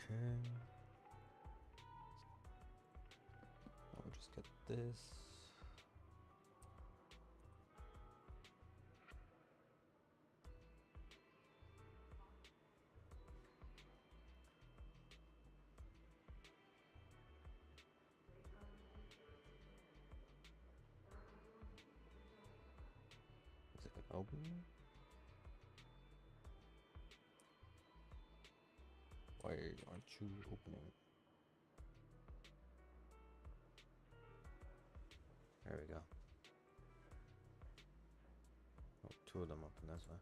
Okay. I'll just get this. Is it open? Why aren't you opening? There we go. Oh, two of them open, that's why.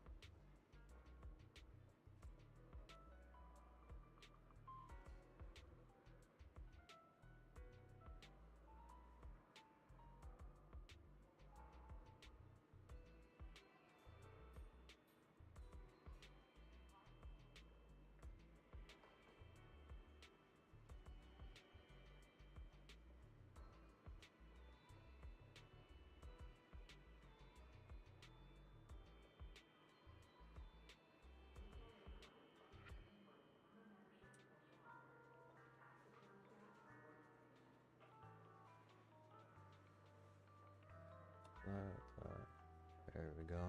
There we go.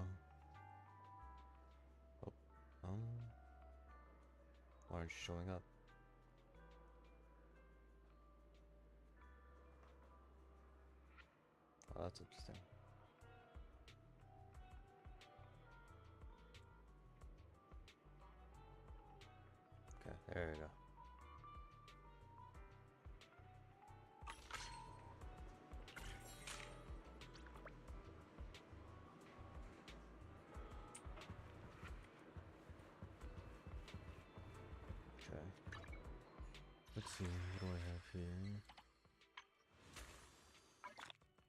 Oh, why aren't you showing up? Oh, that's interesting. Okay, there we go. Okay. Let's see, what do I have here?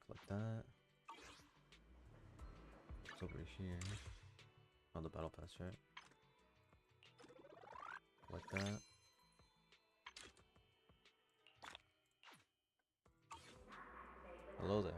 Like that. It's over here. On the battle pass, right? Like that. Hello there.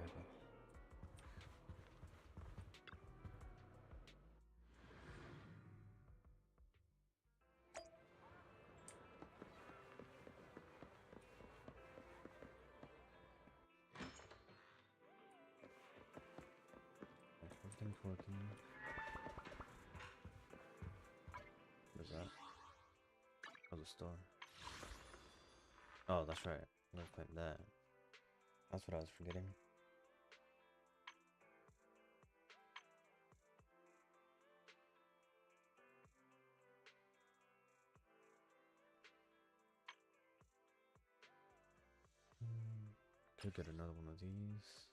Everything's working. What is that? Oh, the store. Oh, that's right. I'm gonna put that. That's what I was forgetting. Could get another one of these.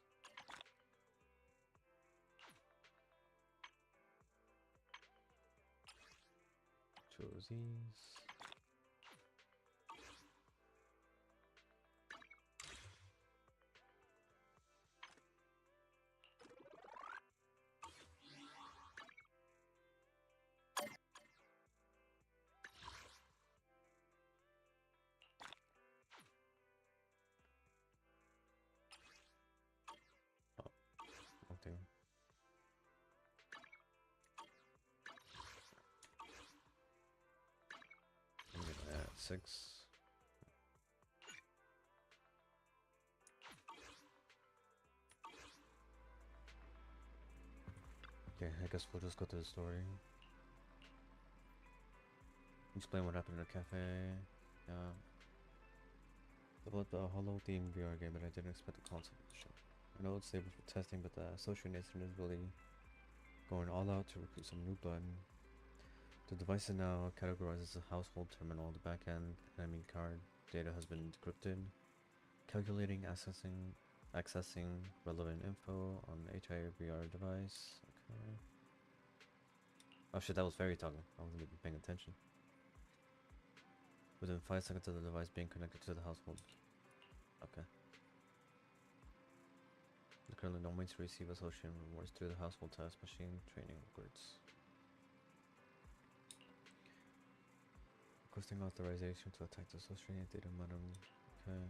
Two of these. Oh, okay. I'm gonna add 6. Okay, I guess we'll just go to the story. Explain what happened in the cafe. Yeah. About the Hollow themed VR game, but I didn't expect the console edition. I know it's stable for testing, but the social nation is really going all out to recruit some new blood. The device is now categorized as a household terminal. The backend enemy card data has been decrypted. Calculating, accessing relevant info on HI VR device. Okay. Oh shit, that was Fairy talking. I wasn't even paying attention. Within 5 seconds of the device being connected to the household. Okay. There currently no means to receive association rewards through the household task machine training records. Requesting authorization to attack the associated data modem. Okay.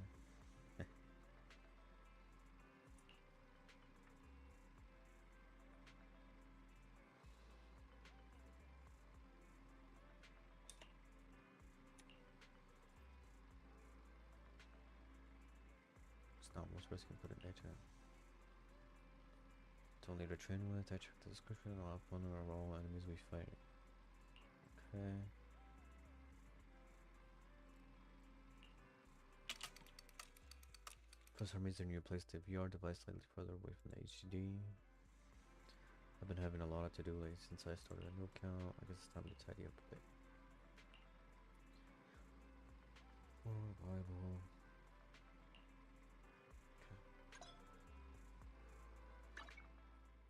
Not most risky, put it nature. It's only to train with. I checked the description and I'll have fun with all enemies we fight. Okay. For some reason you placed the VR device slightly further away from the HDD. I've been having a lot to do lately since I started a new account. I guess it's time to tidy up a bit. More Bible. Okay.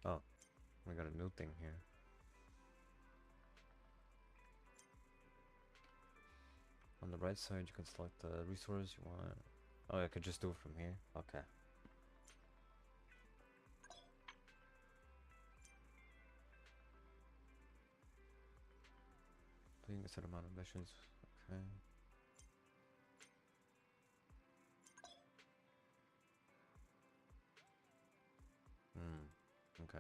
Oh, we got a new thing here. On the right side, you can select the resource you want. Oh, I could just do it from here? Okay. Playing a set amount of missions. Okay. Okay.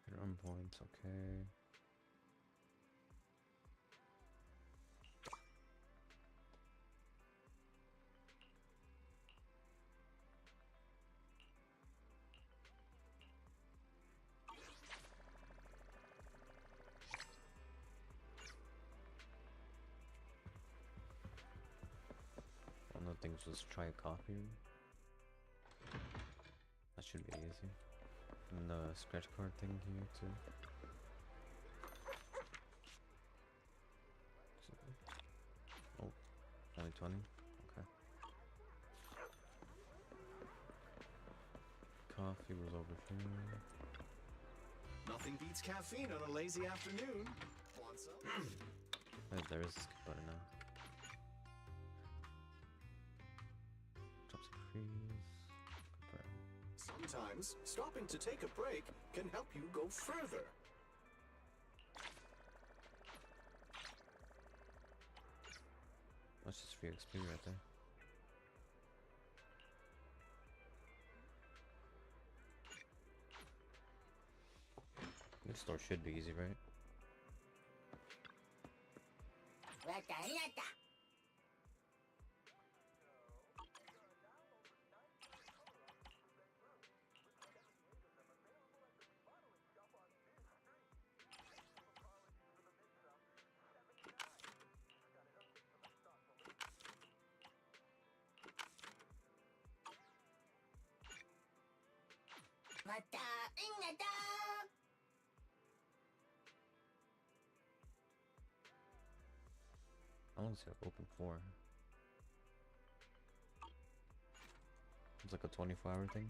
Get run points, okay. One of the things was try a coffee. That should be easy. And the scratch card thing here too. Oh, only 20? Okay. Coffee was over here. Nothing beats caffeine on a lazy afternoon. Want some? Wait, there is a skip button now. Drop some freeze. Confirm. Sometimes stopping to take a break can help you go further. That's just free XP right there. This store should be easy, right? How long is it open for? It's like a 24-hour thing.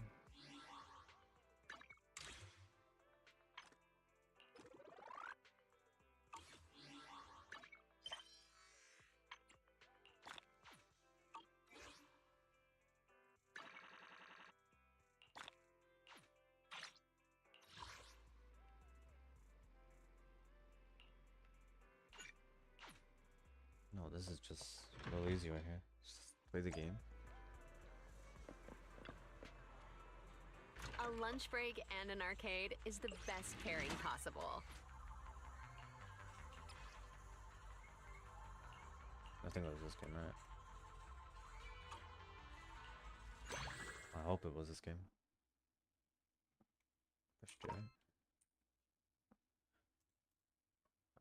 No, this is just real easy right here. Just play the game. A lunch break and an arcade is the best pairing possible. I think it was this game, right? I hope it was this game. Push J.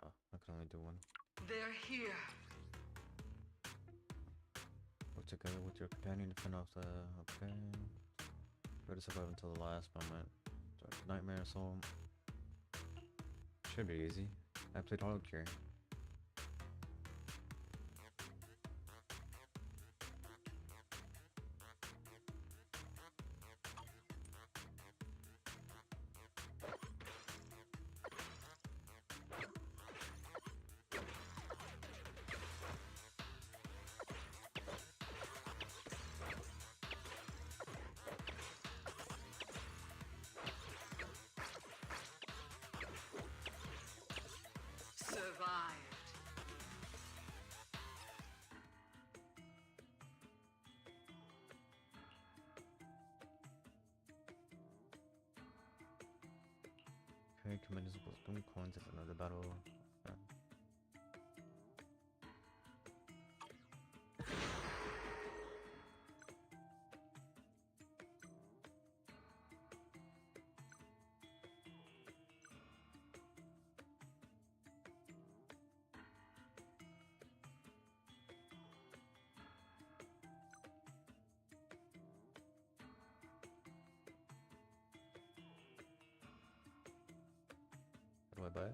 Oh, I can only do one. They're here. Work together with your companion to fend off the... Okay. Try to survive until the last moment. Nightmare assault. Should be easy. I played hard here. Survive. Okay, commendable spoon coins is another battle. Okay. How do I buy it?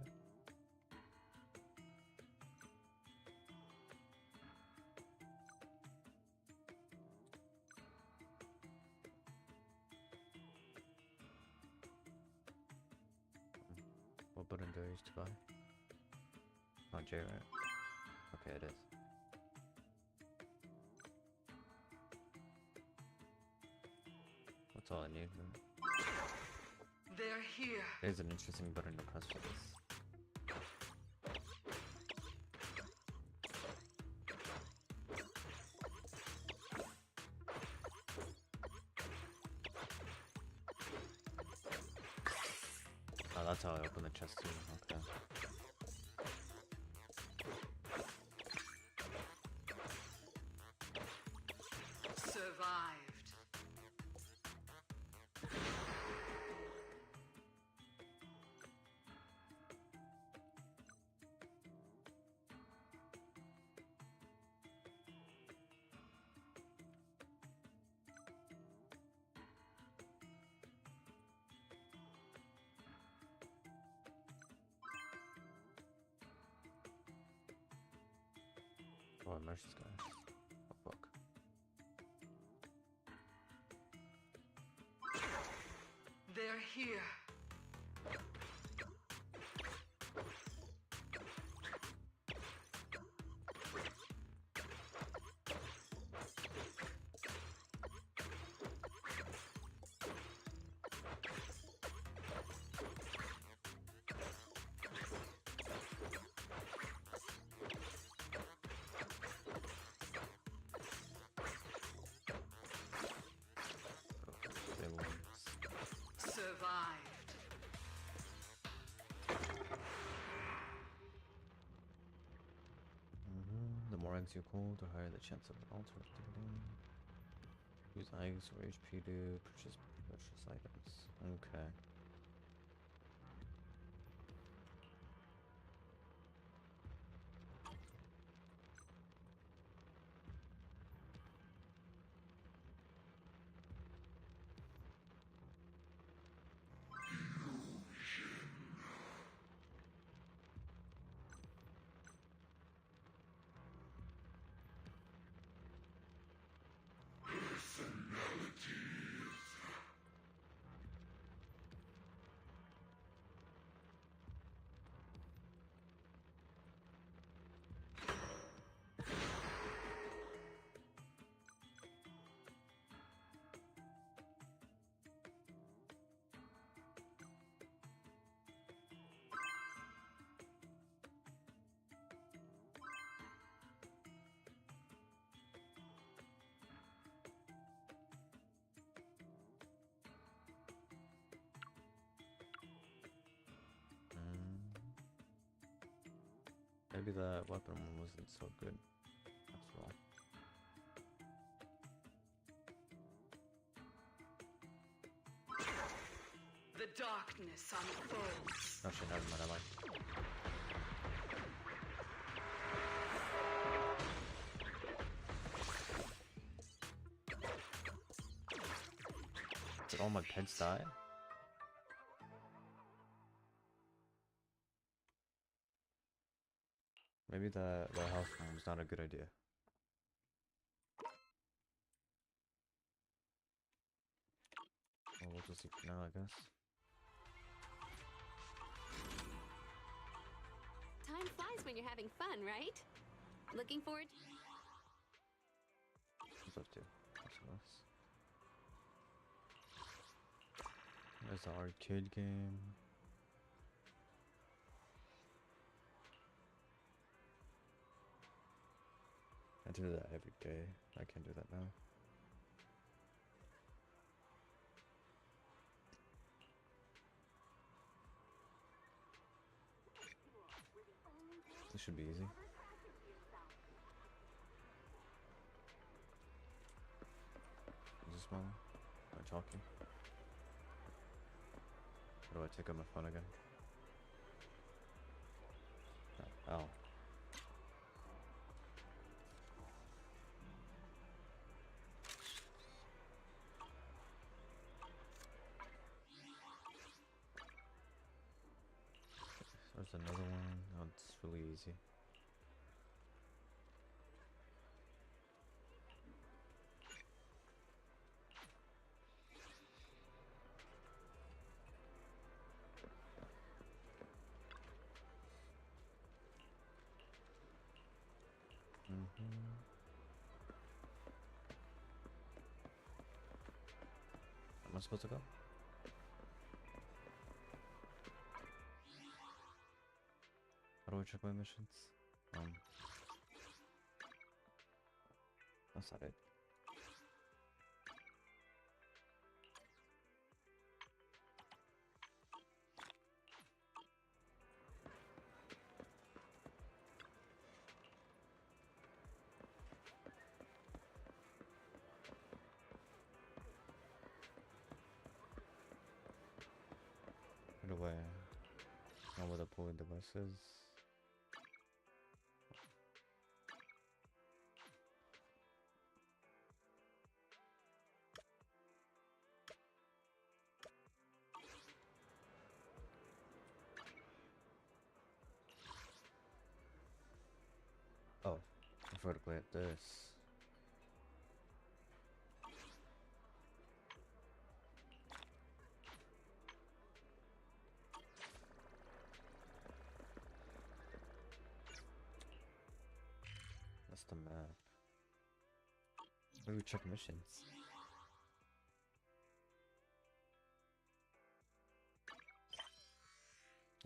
What button do I use to buy? Oh, J, right? Okay, it is. That's all I need. They're here. There's an interesting button to press for this. Oh, that's how I open the chest too. Okay. Survived. Oh, immersions, guys. Oh, fuck. They're here. They wins. Survived. The more eggs you cool, the higher the chance of an altar activity. Use eggs or HP to purchase precious items. Okay. Maybe the weapon one wasn't so good after all. The darkness unfolds. Actually, never mind, I like it. Did all my pets die? Maybe the health one was not a good idea. Well, we'll just see for now, I guess. Time flies when you're having fun, right? Looking forward. What's up to? What's else? There's the arcade game. I do that every day. I can't do that now. This should be easy. Is this smaller? Or chalky? Or do I take out my phone again? Oh. Ow. There's another one. Oh, it's really easy. Am I supposed to go? How do I check my missions? That's not it. Where do I know where the polling device is? Oh, I forgot to play at this. That's the map. Where do we check missions?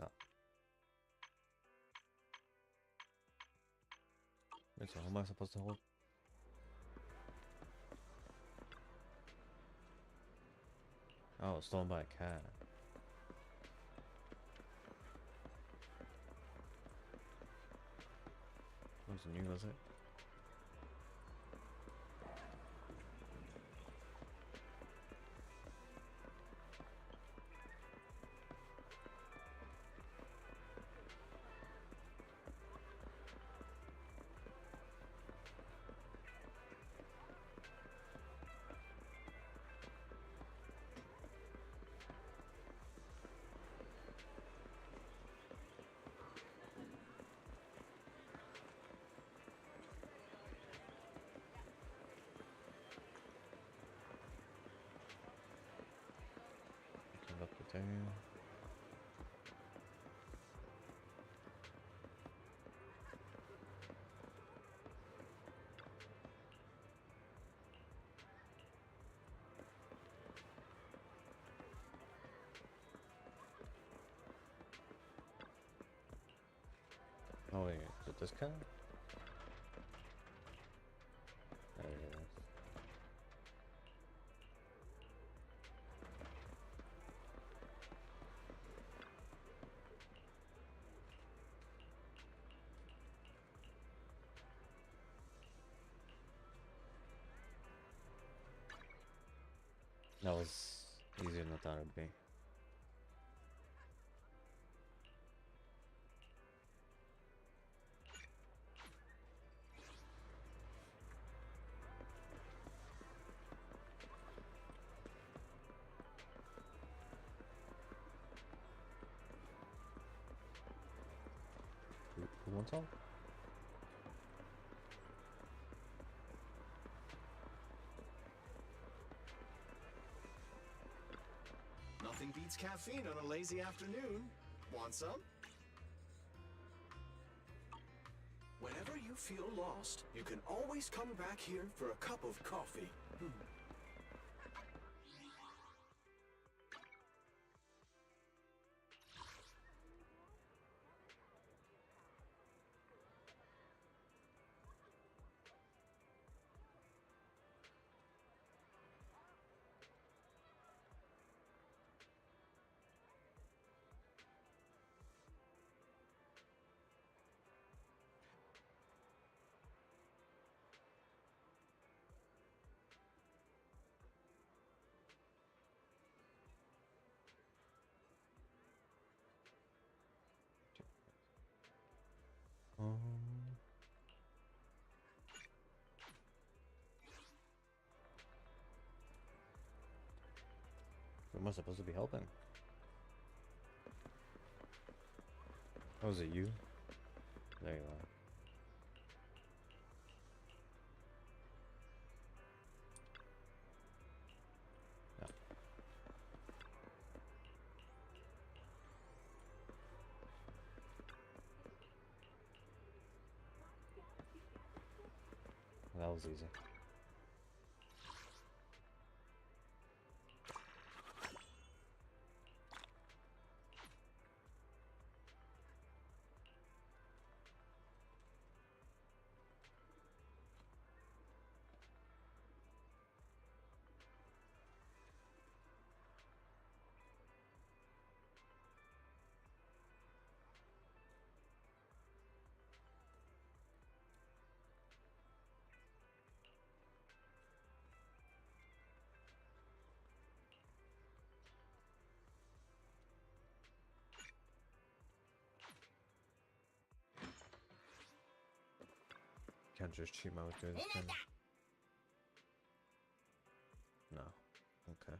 Oh. Wait, so how am I supposed to hold? Oh, stolen by a cat. Wasn't you, was it? Up the there. Oh wait, is it this cat? There it is. That was easier than I thought it'd be. Who wants all? Nothing beats caffeine on a lazy afternoon. Want some? Whenever you feel lost, you can always come back here for a cup of coffee. Who am I supposed to be helping? Oh, is it you? There you are. Yeah. That was easy. Can't just cheat my way through this, can I? No. Okay.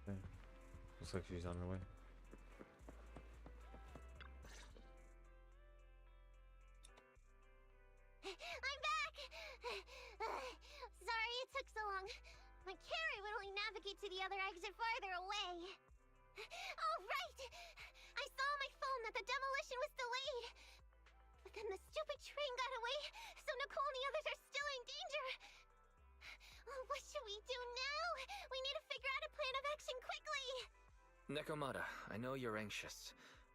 Okay. Looks like she's on her way. I'm back! Sorry it took so long. My carry would only navigate to the other exit farther away. Oh, right! I saw on my phone that the demolition was delayed. But then the stupid train got away, so Nicole and the others are still in danger. Oh, what should we do now? We need to figure out a plan of action quickly! Nekomata, I know you're anxious,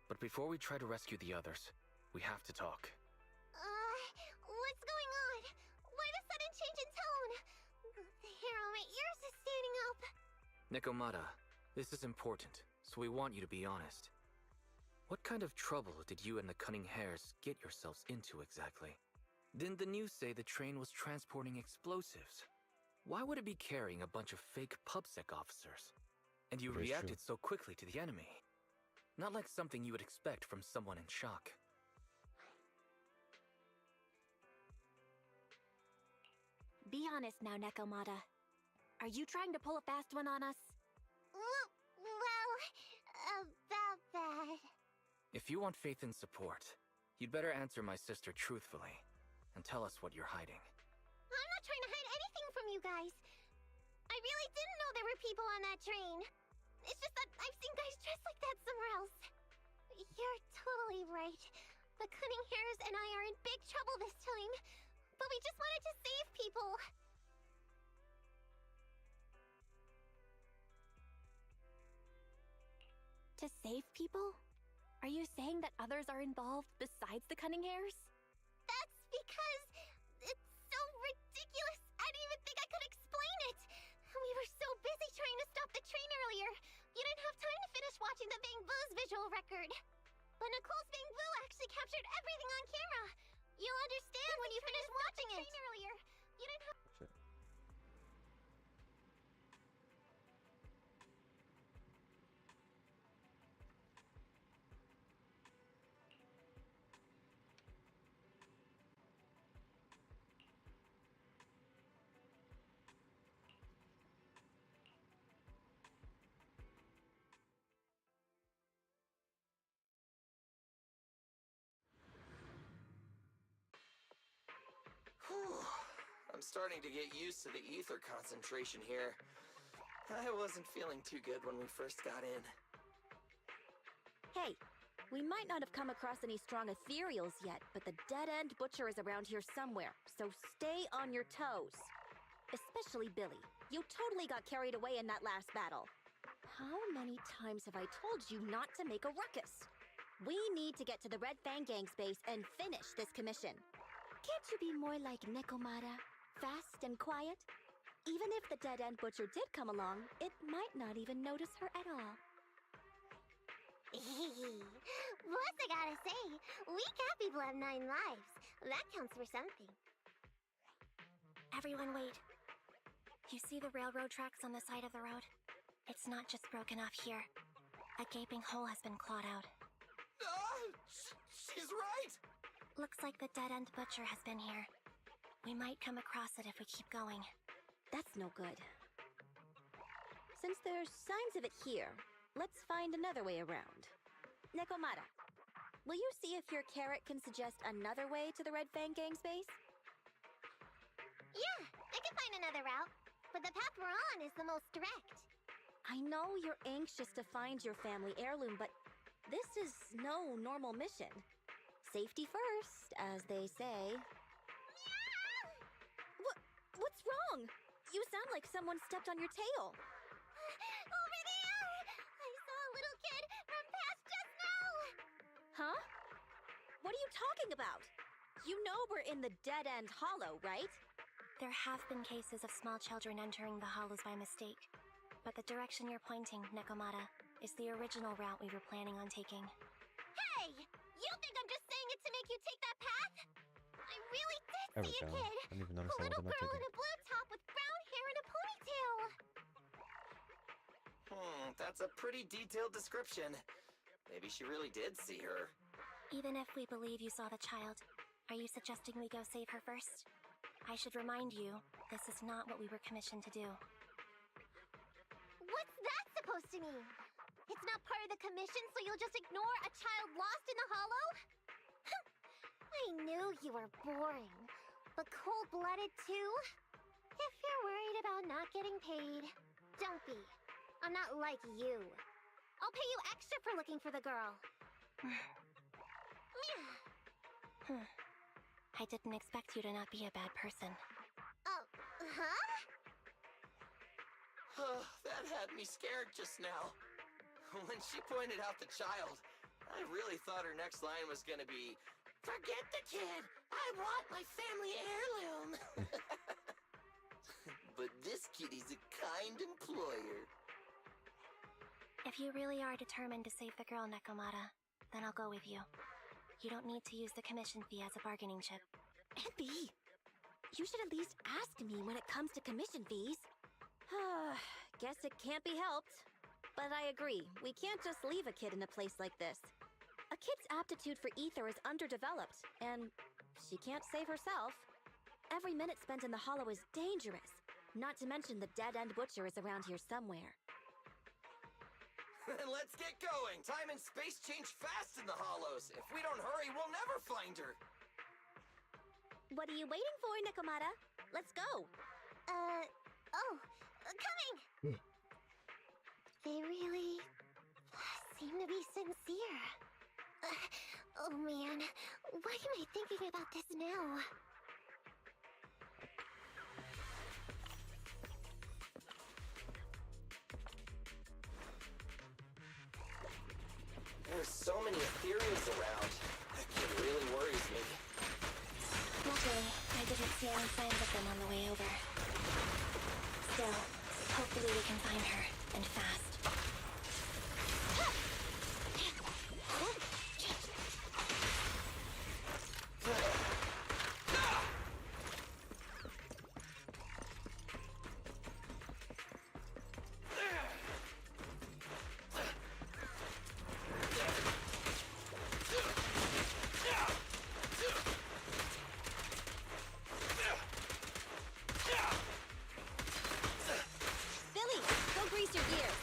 but before we try to rescue the others, we have to talk. What's going on? Why the sudden change in tone? The hair on my ears is standing up. Nekomata, this is important, so we want you to be honest. What kind of trouble did you and the Cunning Hares get yourselves into exactly? Didn't the news say the train was transporting explosives? Why would it be carrying a bunch of fake PubSec officers? And you Very reacted true. so quickly to the enemy. Not like something you would expect from someone in shock. Be honest now, Nekomata. Are you trying to pull a fast one on us? Well, about that. If you want faith and support, you'd better answer my sister truthfully and tell us what you're hiding. I'm not trying to hide anything from you guys. I really didn't know there were people on that train. It's just that I've seen guys dressed like that somewhere else. You're totally right. The Cunning Hares and I are in big trouble this time. But we just wanted to save people. To save people? Are you saying that others are involved besides the Cunning Hares? That's because it's so ridiculous. I didn't even think I could explain it. We were so busy trying to stop the train earlier. You didn't have time to finish watching the Bang Boo's visual record. But Nicole's Bang Boo actually captured everything on camera. You'll understand when you finish watching it. Earlier. You didn't have Shit. Whew. I'm starting to get used to the ether concentration here. I wasn't feeling too good when we first got in. Hey, We might not have come across any strong ethereals yet, but the dead-end butcher is around here somewhere, so stay on your toes. Especially Billy. You totally got carried away in that last battle. How many times have I told you not to make a ruckus? We need to get to the Red Fang Gang's base and finish this commission. Can't you be more like Nekomata? Fast and quiet? Even if the dead-end butcher did come along, it might not even notice her at all. Plus, I gotta say, we cat people have 9 lives. That counts for something. Everyone wait. You see the railroad tracks on the side of the road? It's not just broken off here. A gaping hole has been clawed out. She's right! Looks like the dead-end butcher has been here. We might come across it if we keep going. That's no good. Since there's signs of it here, let's find another way around. Nekomata, will you see if your carrot can suggest another way to the Red Fang Gang's base? Yeah, I can find another route, but the path we're on is the most direct. I know you're anxious to find your family heirloom, but this is no normal mission. Safety first, as they say. What's wrong? You sound like someone stepped on your tail. Over there! I saw a little kid run past just now! Huh? What are you talking about? You know we're in the dead-end hollow, right? There have been cases of small children entering the hollows by mistake. But the direction you're pointing, Nekomata, is the original route we were planning on taking. Hey! You think I'm just saying it to make you take that path? I really did There we see a go. kid! I didn't even notice A that was little in my girl in ticket. a blue top with brown hair and a ponytail! That's a pretty detailed description. Maybe she really did see her. Even if we believe you saw the child, are you suggesting we go save her first? I should remind you, this is not what we were commissioned to do. What's that supposed to mean? It's not part of the commission, so you'll just ignore a child lost in the hollow? I knew you were boring, but cold-blooded too? If you're worried about not getting paid, don't be. I'm not like you. I'll pay you extra for looking for the girl. I didn't expect you to not be a bad person. Oh, huh? That had me scared just now. When she pointed out the child, I really thought her next line was gonna be, "Forget the kid! I want my family heirloom!" But this kitty's a kind employer. If you really are determined to save the girl, Nekomata, then I'll go with you. You don't need to use the commission fee as a bargaining chip. Envy! You should at least ask me when it comes to commission fees. Guess it can't be helped. But I agree, we can't just leave a kid in a place like this. A kid's aptitude for ether is underdeveloped, and she can't save herself. Every minute spent in the hollow is dangerous, not to mention the dead-end butcher is around here somewhere. Then let's get going! Time and space change fast in the hollows! If we don't hurry, we'll never find her! What are you waiting for, Nekomata? Let's go! Coming! They really seem to be sincere. Oh man, why am I thinking about this now? There's so many ethereals around. That kid really worries me. Luckily, I didn't see any signs of them on the way over. Still, hopefully we can find her, and fast. Billy, go grease your gears.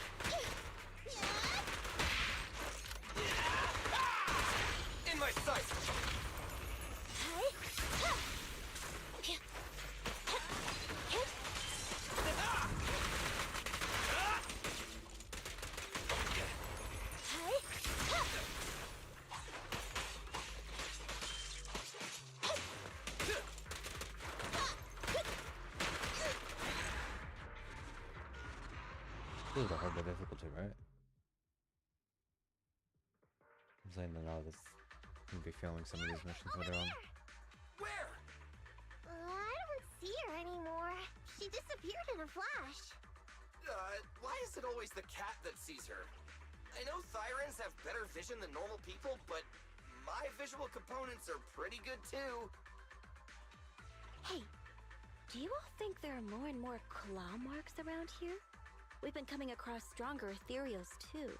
This is the harder difficulty, right? I'm saying that now that's gonna be failing some of these missions later on. Where? I don't see her anymore. She disappeared in a flash. Why is it always the cat that sees her? I know Thyrans have better vision than normal people, but my visual components are pretty good too. Hey, do you all think there are more and more claw marks around here? We've been coming across stronger ethereals too.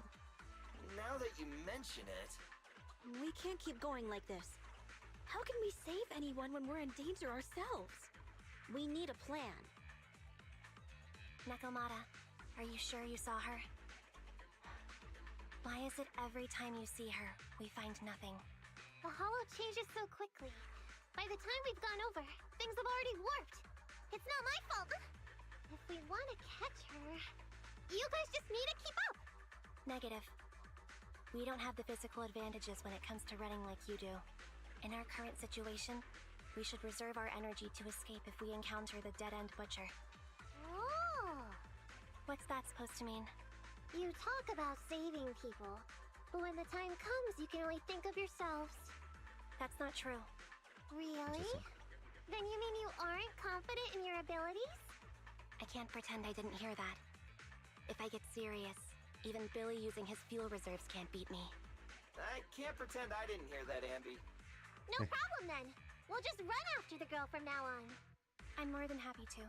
Now that you mention it... We can't keep going like this. How can we save anyone when we're in danger ourselves? We need a plan. Nakomata, are you sure you saw her? Why is it every time you see her, we find nothing? The hollow changes so quickly. By the time we've gone over, things have already warped. It's not my fault. If we want to catch her, you guys just need to keep up. Negative. We don't have the physical advantages when it comes to running like you do. In our current situation, we should reserve our energy to escape if we encounter the dead-end butcher. Oh! What's that supposed to mean? You talk about saving people, but when the time comes, you can only think of yourselves. That's not true. Really? Then you mean you aren't confident in your abilities? I can't pretend I didn't hear that. If I get serious, even Billy using his fuel reserves can't beat me. I can't pretend I didn't hear that, Ambi. No problem then. We'll just run after the girl from now on. I'm more than happy to.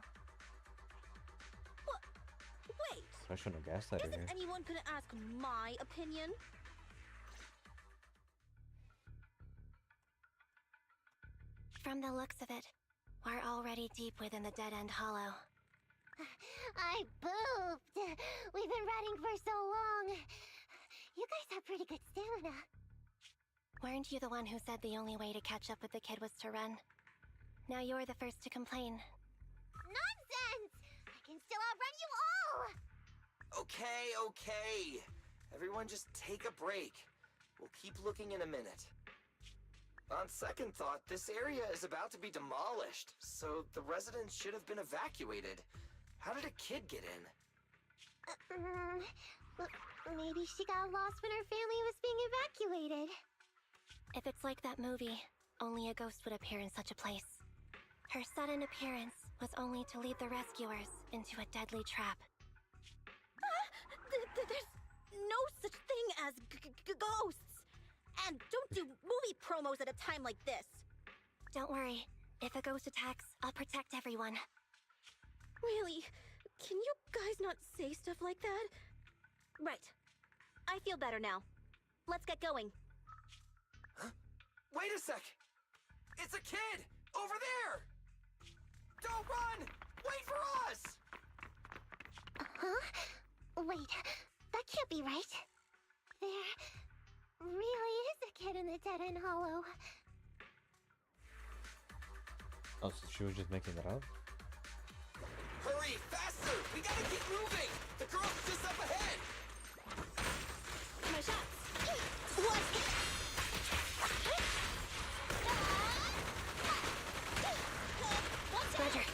What? Wait! So I shouldn't have guessed that in Isn't here. anyone gonna ask my opinion? From the looks of it, we're already deep within the dead-end hollow. I pooped! We've been running for so long. You guys have pretty good stamina. Weren't you the one who said the only way to catch up with the kid was to run? Now you're the first to complain. Nonsense! I can still outrun you all! Okay. Everyone just take a break. We'll keep looking in a minute. On second thought, this area is about to be demolished, so the residents should have been evacuated. How did a kid get in? Maybe she got lost when her family was being evacuated. If it's like that movie, only a ghost would appear in such a place. Her sudden appearance was only to lead the rescuers into a deadly trap. There's no such thing as ghosts! And don't do movie promos at a time like this! Don't worry. If a ghost attacks, I'll protect everyone. Really? Can you guys not say stuff like that? Right. I feel better now. Let's get going. Huh? Wait a sec! It's a kid! Over there! Don't run! Wait for us! Huh? Wait, that can't be right. There really is a kid in the dead-end hollow. Oh, so she was just making that up? Hurry, faster! We gotta keep moving! The girl's just up ahead! My shots! What? Roger.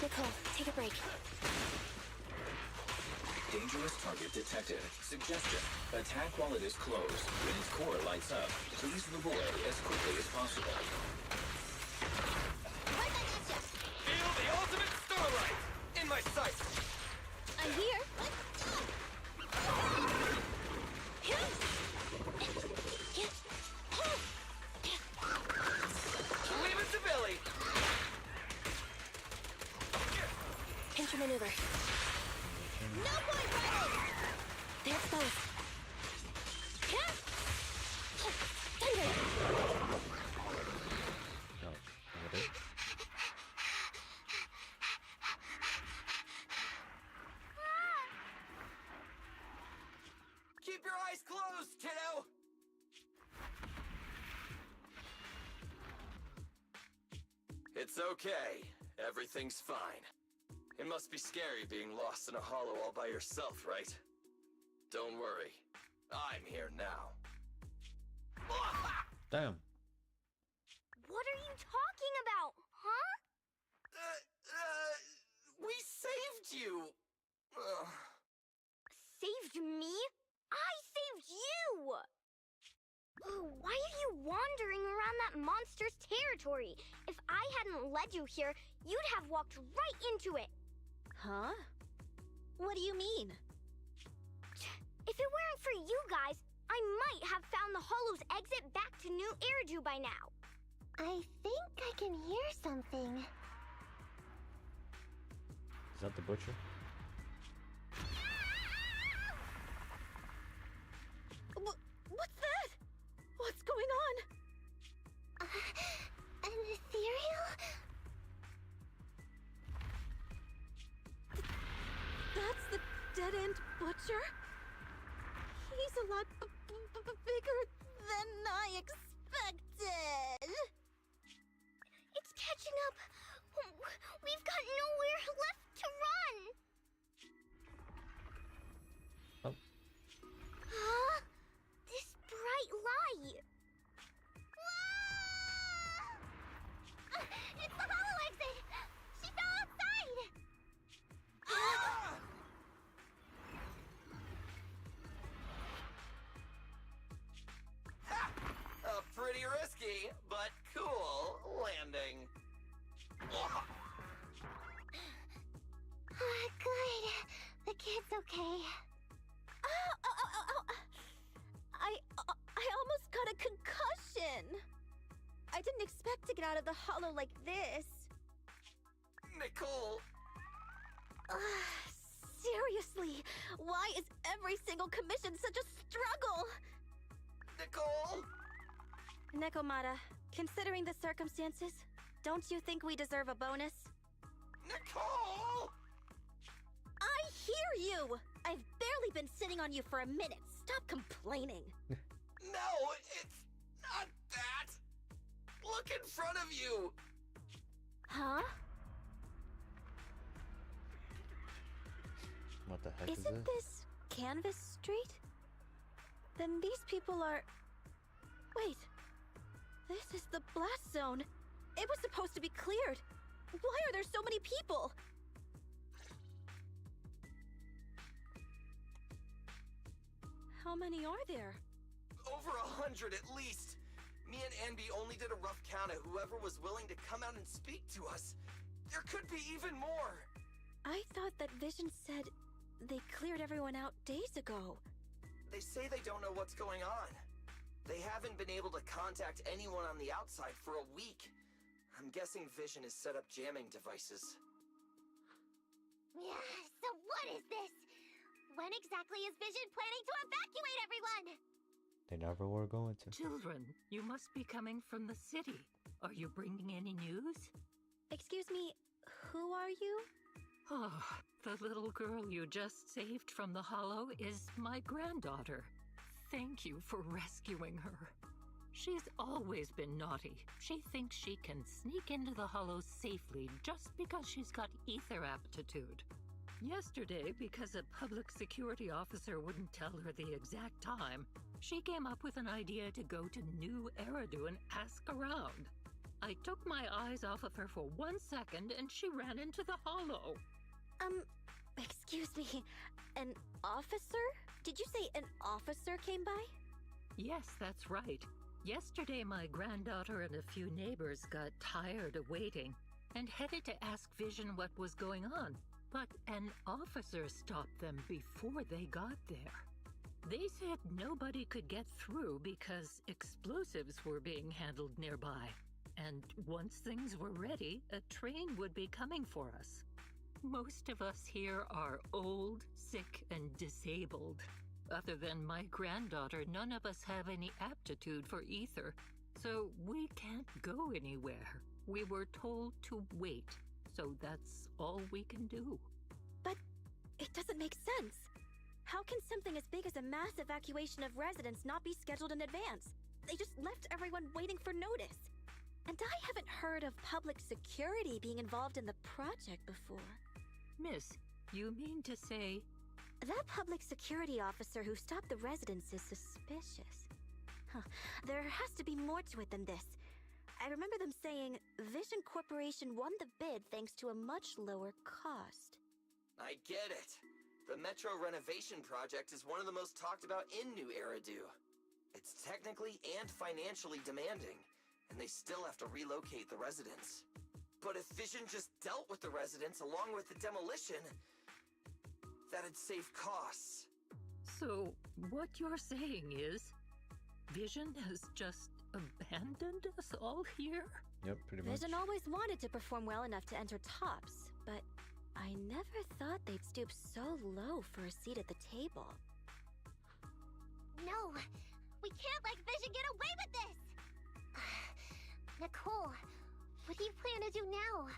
Nicole, take a break. Dangerous target detected. Suggestion. Attack while it is closed. When its core lights up, please deploy as quickly as possible. Feel the ultimate starlight! In my sights! I'm here. Leave it to Billy! Pinch your maneuver. No point, Riley! They're exposed. Thunder! No. What is it? It's okay. Everything's fine. It must be scary being lost in a hollow all by yourself, right? Don't worry. I'm here now. Damn. What are you talking about, huh? We saved you. Saved me? I saved you! Why are you wandering around that monster's territory? If I hadn't led you here, you'd have walked right into it. Huh? What do you mean? If it weren't for you guys, I might have found the Hollow's exit back to New Eridu by now. I think I can hear something. Is that the butcher? What's that? What's going on? An ethereal? That's the dead-end butcher? He's a lot bigger than I expected. It's catching up. We've got nowhere left to run. Oh. Huh? This bright light. Ah! It's the hollow exit. She fell outside. Pretty risky, but cool landing. Good. The kid's okay. I almost got a concussion. I didn't expect to get out of the hollow like this. Nicole! Seriously, why is every single commission such a struggle? Nicole! Nekomata, considering the circumstances, don't you think we deserve a bonus? Nicole! I hear you! I've barely been sitting on you for a minute. Stop complaining. No, it's not that! Look in front of you! Huh? What the heck is Isn't this? this Canvas Street? Then these people are... Wait. This is the blast zone. It was supposed to be cleared. Why are there so many people? How many are there? Over 100 at least. Me and Anby only did a rough count of whoever was willing to come out and speak to us. There could be even more. I thought that Vision said they cleared everyone out days ago. They say they don't know what's going on. They haven't been able to contact anyone on the outside for a week. I'm guessing Vision has set up jamming devices. Yeah, so what is this? When exactly is Vision planning to evacuate everyone? They never were going to. Children, you must be coming from the city. Are you bringing any news? Excuse me, who are you? Oh, the little girl you just saved from the hollow is my granddaughter. Thank you for rescuing her. She's always been naughty. She thinks she can sneak into the hollow safely just because she's got ether aptitude. Yesterday, because a public security officer wouldn't tell her the exact time, she came up with an idea to go to New Eridu and ask around. I took my eyes off of her for 1 second and she ran into the hollow. Excuse me, an officer? Did you say an officer came by? Yes, that's right. Yesterday, my granddaughter and a few neighbors got tired of waiting and headed to ask Vision what was going on. But an officer stopped them before they got there. They said nobody could get through because explosives were being handled nearby. And once things were ready, a train would be coming for us. Most of us here are old, sick, and disabled. Other than my granddaughter, none of us have any aptitude for ether, so we can't go anywhere. We were told to wait, so that's all we can do. But it doesn't make sense. How can something as big as a mass evacuation of residents not be scheduled in advance? They just left everyone waiting for notice. And I haven't heard of public security being involved in the project before. Miss, you mean to say... That public security officer who stopped the residents is suspicious. There has to be more to it than this. I remember them saying Vision Corporation won the bid thanks to a much lower cost. I get it. The Metro renovation project is one of the most talked about in New Eridu. It's technically and financially demanding, and they still have to relocate the residents. But if Vision just dealt with the residents along with the demolition, that'd save costs. So, what you're saying is, Vision has just abandoned us all here? Yep, pretty much. Vision always wanted to perform well enough to enter tops, but I never thought they'd stoop so low for a seat at the table. No, we can't let Vision get away with this! Nicole, what do you plan to do now?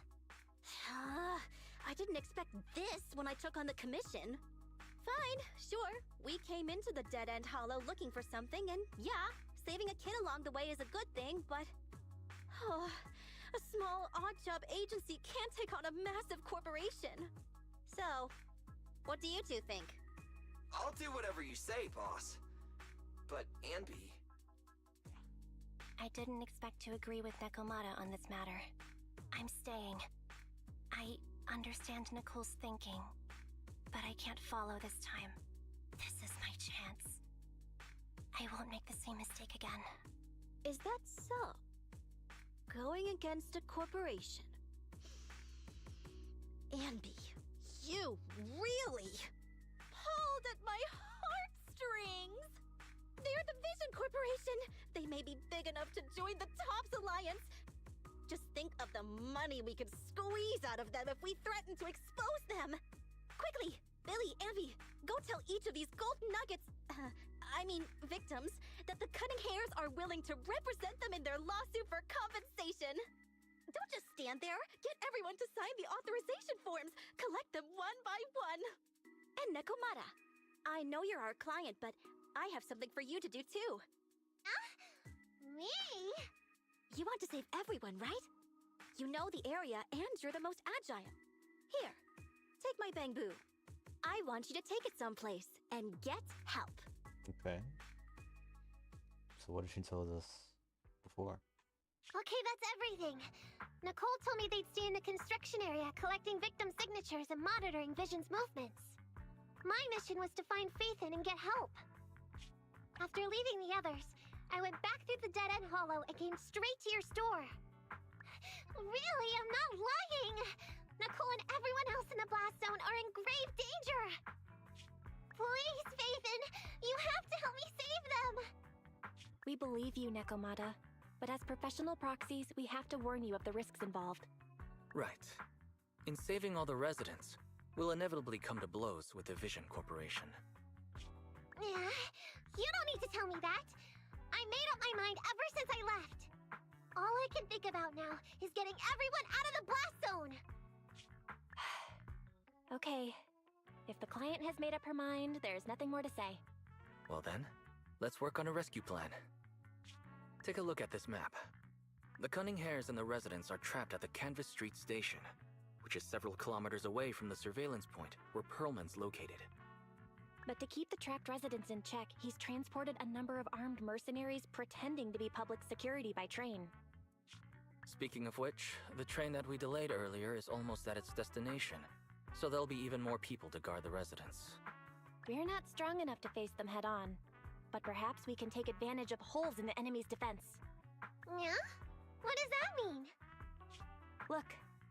I didn't expect this when I took on the commission. Fine, sure. We came into the dead-end hollow looking for something, and yeah, saving a kid along the way is a good thing, but... a small, odd-job agency can't take on a massive corporation. So, what do you two think? I'll do whatever you say, boss. But, Anby... I didn't expect to agree with Nekomata on this matter. I'm staying. I understand Nicole's thinking, but I can't follow this time. This is my chance. I won't make the same mistake again. Is that so? Going against a corporation? Anby, you really pulled at my heartstrings! They're the Vision Corporation! They may be big enough to join the Tops Alliance! Just think of the money we could squeeze out of them if we threaten to expose them! Quickly, Billy, Anby, go tell each of these golden nuggets, victims, that the Cunning Hairs are willing to represent them in their lawsuit for compensation! Don't just stand there! Get everyone to sign the authorization forms! Collect them one by one! And Nekomata, I know you're our client, but I have something for you to do too. Me? You want to save everyone, right? You know the area, and you're the most agile. Here, take my bamboo. I want you to take it someplace and get help. Okay. So what did she tell us before? Okay, that's everything. Nicole told me they'd stay in the construction area collecting victim signatures and monitoring Vision's movements. My mission was to find Faithin and get help. After leaving the others, I went back through the dead-end hollow and came straight to your store. Really, I'm not lying! Nicole and everyone else in the blast zone are in grave danger! Please, Faithin, you have to help me save them! We believe you, Nekomata, but as professional proxies, we have to warn you of the risks involved. Right. In saving all the residents, we'll inevitably come to blows with the Vision Corporation. Yeah, you don't need to tell me that. I made up my mind ever since I left. All I can think about now is getting everyone out of the blast zone! Okay. If the client has made up her mind, there's nothing more to say. Well then, let's work on a rescue plan. Take a look at this map. The Cunning Hairs and the residents are trapped at the Canvas Street station, which is several kilometers away from the surveillance point where Perlman's located. But to keep the trapped residents in check, he's transported a number of armed mercenaries pretending to be public security by train. Speaking of which, the train that we delayed earlier is almost at its destination, so there'll be even more people to guard the residents. We're not strong enough to face them head-on, but perhaps we can take advantage of holes in the enemy's defense. Yeah? What does that mean? Look,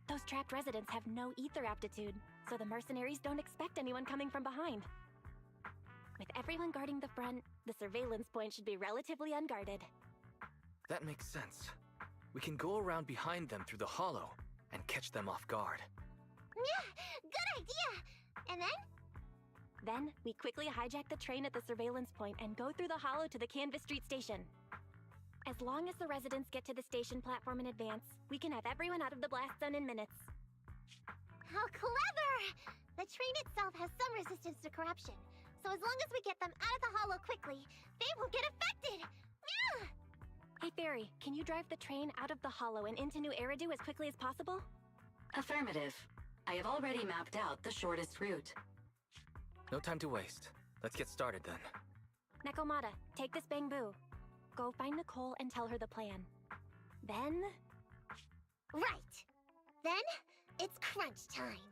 those trapped residents have no ether aptitude, so the mercenaries don't expect anyone coming from behind. With everyone guarding the front, the surveillance point should be relatively unguarded. That makes sense. We can go around behind them through the hollow and catch them off guard. Yeah, good idea! And then? Then, we quickly hijack the train at the surveillance point and go through the hollow to the Canvas Street station. As long as the residents get to the station platform in advance, we can have everyone out of the blast zone in minutes. How clever! The train itself has some resistance to corruption, so as long as we get them out of the hollow quickly, they won't get affected! Yeah! It Berry, can you drive the train out of the hollow and into New Eridu as quickly as possible? Affirmative. I have already mapped out the shortest route. No time to waste. Let's get started then. Nekomata, take this bamboo. Go find Nicole and tell her the plan. Then... Right! Then, it's crunch time.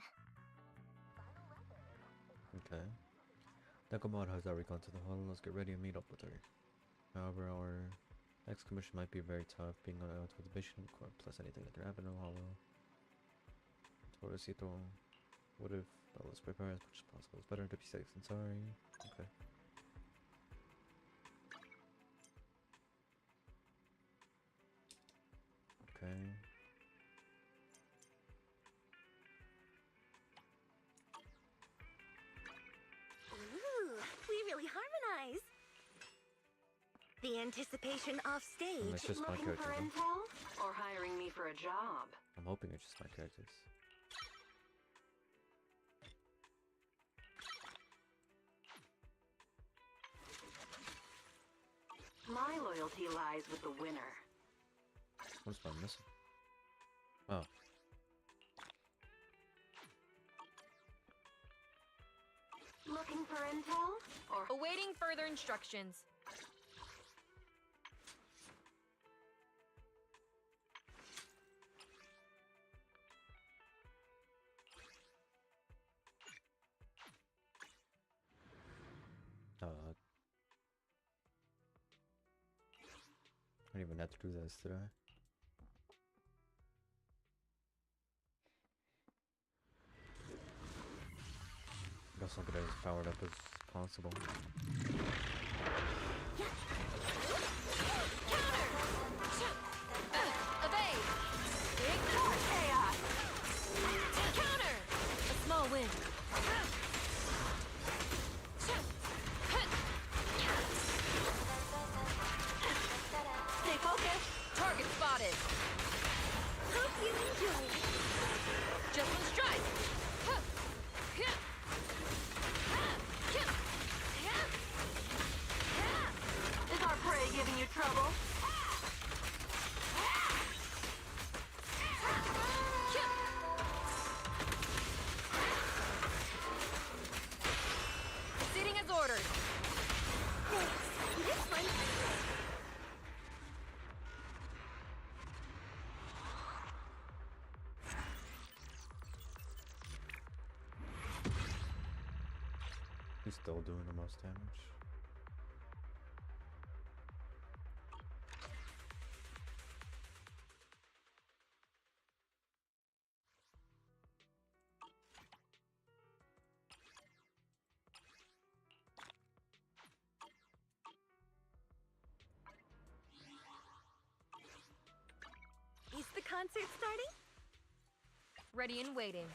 Okay. Nekomata has already gone to the hall. Let's get ready and meet up with her. However, our next commission might be very tough, being on out with the mission core plus anything that can happen in the hollow. Torosito, what if, well, let's prepare as much as possible. It's better to be safe than sorry. Okay. Okay. Ooh, we really harmonize. The anticipation off stage. It's just my Looking character. for Huh? intel? Or hiring me for a job? I'm hoping it's just my characters. My loyalty lies with the winner. What's my missing? Oh. Looking for intel? Or Awaiting further instructions. I didn't even have to do this, did I? Guess I'll get it as powered up as possible. Evade! Ignore chaos! Counter! A small win. Stay focused! Target spotted! Hope you enjoy. Just one strike! is our prey giving you trouble? Proceeding as ordered. This one. He's still doing the most damage. Is the concert starting? Ready and waiting.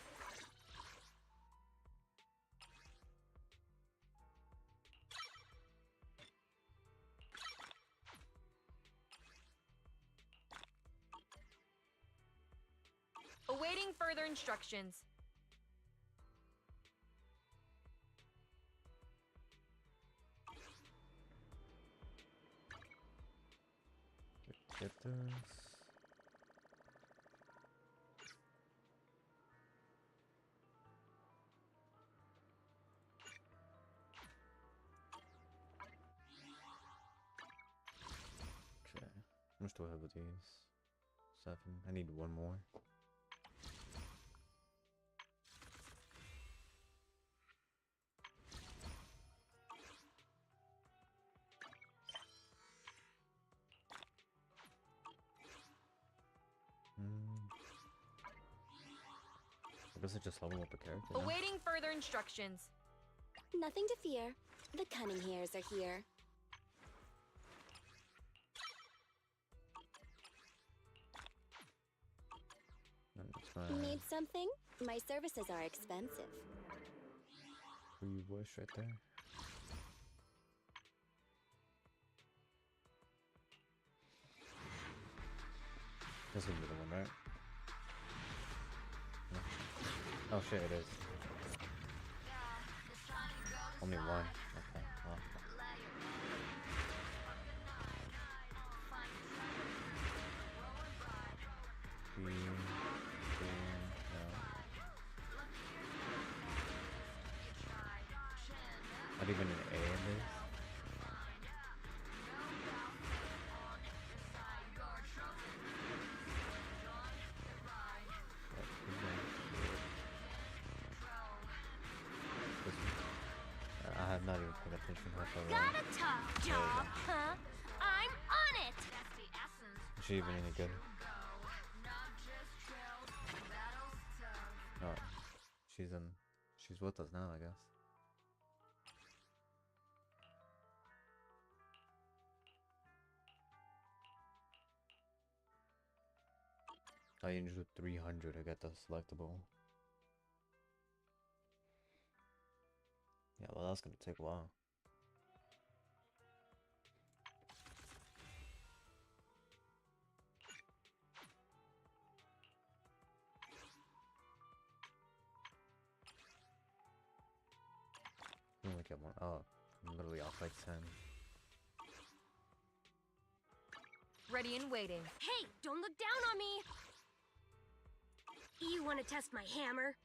Awaiting further instructions. Get this. Okay. How much do I have with these? 7. I need one more. I guess I just level up a character. now. Awaiting further instructions. Nothing to fear. The cunning hairs are here. And that's my Need something? My services are expensive. free voice right there. This would be the one, right? No. Oh shit, it is. Only one. Okay, well. even an A in this? I have not even paid attention how far Got a tough job, huh? I'm on it! Is she even any good? Oh, she's with us now, I guess. I need to do 300 to get the selectable. Yeah, well, that's gonna take a while. You only get one. Oh, I'm literally off like 10. Ready and waiting. Hey, don't look down on me! You want to test my hammer?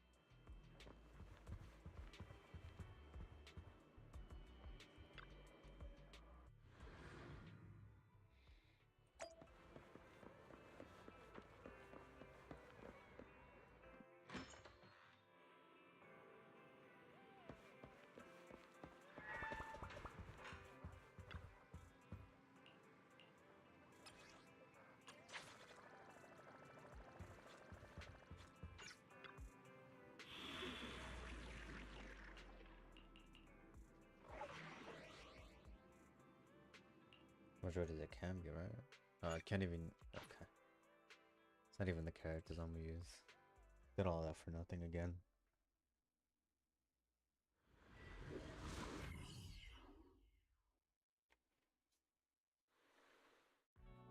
Majority it can be, right? I can't even. Okay. It's not even the characters I'm gonna use. Did all that for nothing again.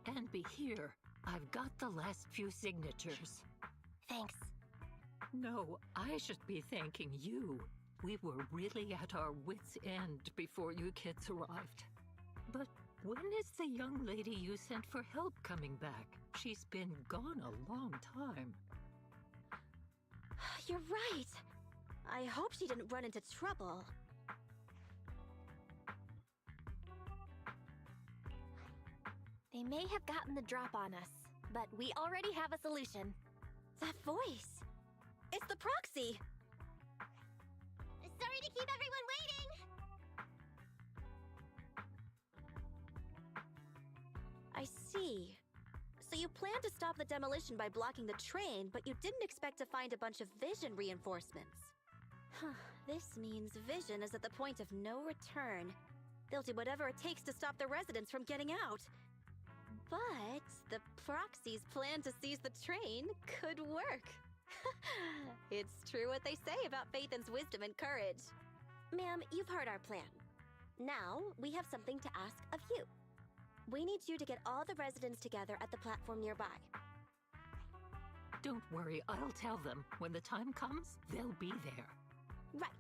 And be here. I've got the last few signatures. Thanks. No, I should be thanking you. We were really at our wits' end before you kids arrived. But when is the young lady you sent for help coming back? She's been gone a long time. You're right. I hope she didn't run into trouble. They may have gotten the drop on us, but we already have a solution. That voice! It's the proxy! Sorry to keep everyone waiting! I see. So you planned to stop the demolition by blocking the train, but you didn't expect to find a bunch of vision reinforcements. Huh, this means Vision is at the point of no return. They'll do whatever it takes to stop the residents from getting out. But the Proxy's plan to seize the train could work. It's true what they say about Phaethon's wisdom and courage. Ma'am, you've heard our plan. Now, we have something to ask of you. We need you to get all the residents together at the platform nearby. Don't worry, I'll tell them. When the time comes, they'll be there. Right.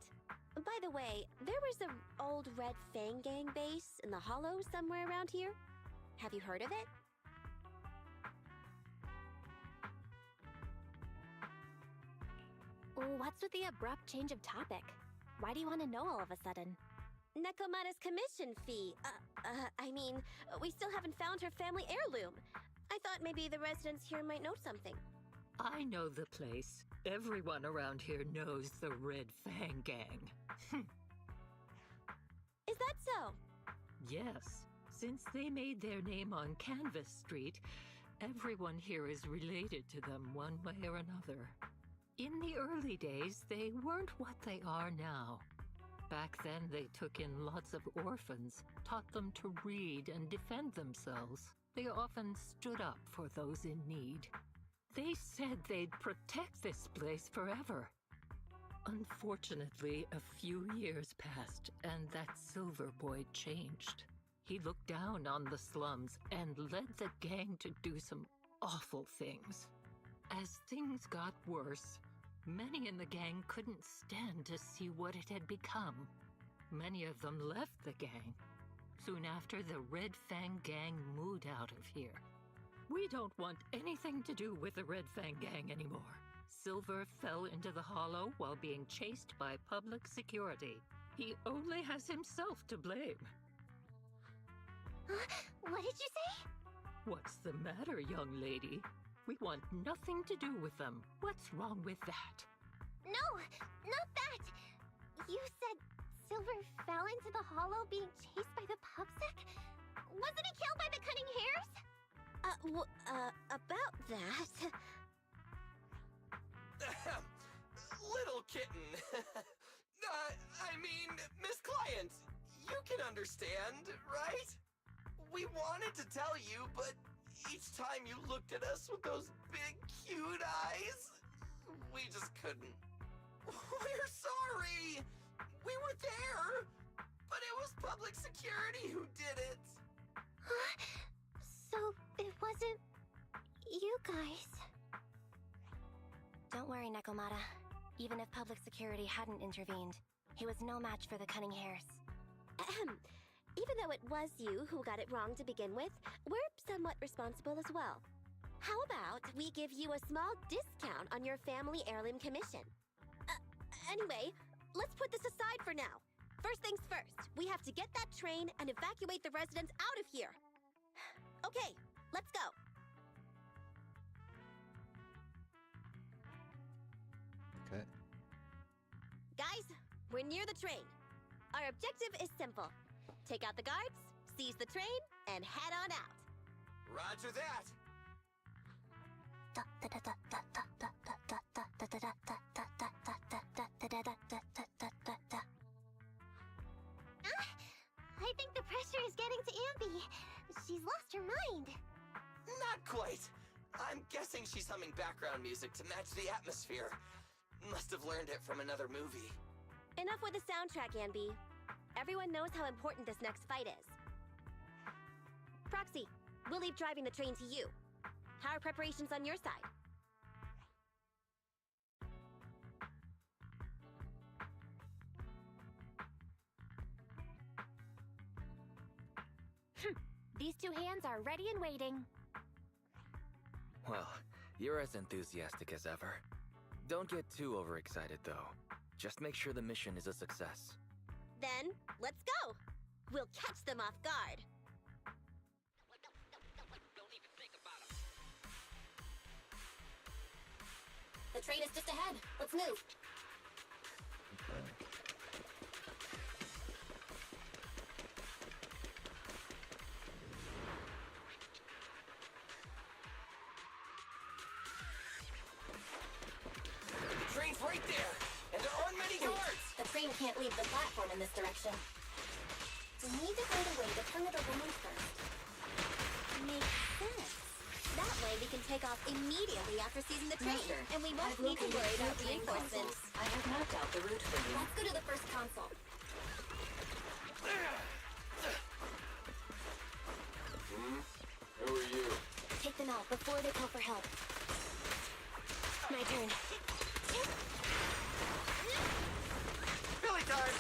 By the way, there was an old Red Fang Gang base in the Hollow somewhere around here. Have you heard of it? What's with the abrupt change of topic? Why do you want to know all of a sudden? Nekomata's commission fee. I mean, we still haven't found her family heirloom. I thought maybe the residents here might know something. I know the place. Everyone around here knows the Red Fang Gang. Is that so? Yes. Since they made their name on Canvas Street, everyone here is related to them one way or another. In the early days, they weren't what they are now. Back then, they took in lots of orphans, taught them to read and defend themselves. They often stood up for those in need. They said they'd protect this place forever. Unfortunately, a few years passed, and that Silver Boy changed. He looked down on the slums and led the gang to do some awful things. As things got worse, many in the gang couldn't stand to see what it had become. Many of them left the gang. Soon after, the Red Fang Gang moved out of here. We don't want anything to do with the Red Fang Gang anymore. Silver fell into the Hollow while being chased by public security. He only has himself to blame. What did you say? What's the matter, young lady? We want nothing to do with them. What's wrong with that? No, not that. You said Silver fell into the hollow being chased by the pubsec? Wasn't he killed by the cunning hares? About that. Little kitten. I mean, Miss Client, you can understand, right? We wanted to tell you, but each time you looked at us with those big, cute eyes, we just couldn't. We're sorry! We were there, but it was public security who did it. So it wasn't you guys. Don't worry, Nekomata. Even if public security hadn't intervened, he was no match for the cunning hares. Even though it was you who got it wrong to begin with, we're somewhat responsible as well. How about we give you a small discount on your family heirloom commission? Anyway, let's put this aside for now. First things first, we have to get that train and evacuate the residents out of here. Okay, let's go. Okay. Guys, we're near the train. Our objective is simple. Take out the guards, seize the train, and head on out. Roger that. I think the pressure is getting to Ambi. She's lost her mind. Not quite. I'm guessing she's humming background music to match the atmosphere. Must have learned it from another movie. Enough with the soundtrack, Anby. Everyone knows how important this next fight is. Proxy, we'll leave driving the train to you. How are preparations on your side? These two hands are ready and waiting. Well, you're as enthusiastic as ever. Don't get too overexcited, though. Just make sure the mission is a success. Then, let's go! We'll catch them off guard. The train is just ahead. Let's move. The train's right there, and there aren't many guards. The train can't leave the platform in this direction. We need to find a way to turn it around first. Makes sense. That way we can take off immediately after seizing the train. Master, And we won't I've need to located worry about two train reinforcements. consoles. I have mapped out the route for you. Let's go to the first console. Who are you? Take them out before they call for help. My turn. Billy time!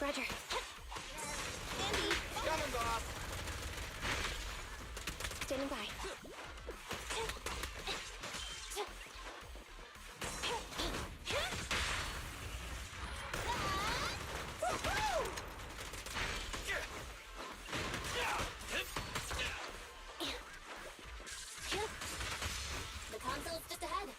Roger. Andy! Coming, boss! Standing by. The console's just ahead.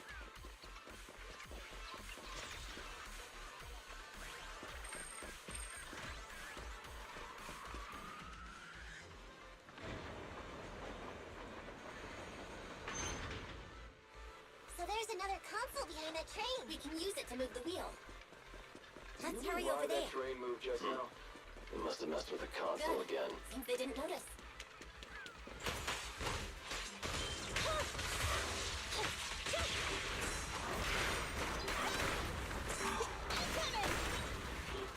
So there's another console behind that train. We can use it to move the wheel. Let's You hurry knew over why there. that train moved just now? They must have messed with the console Good. again. Seems they didn't notice.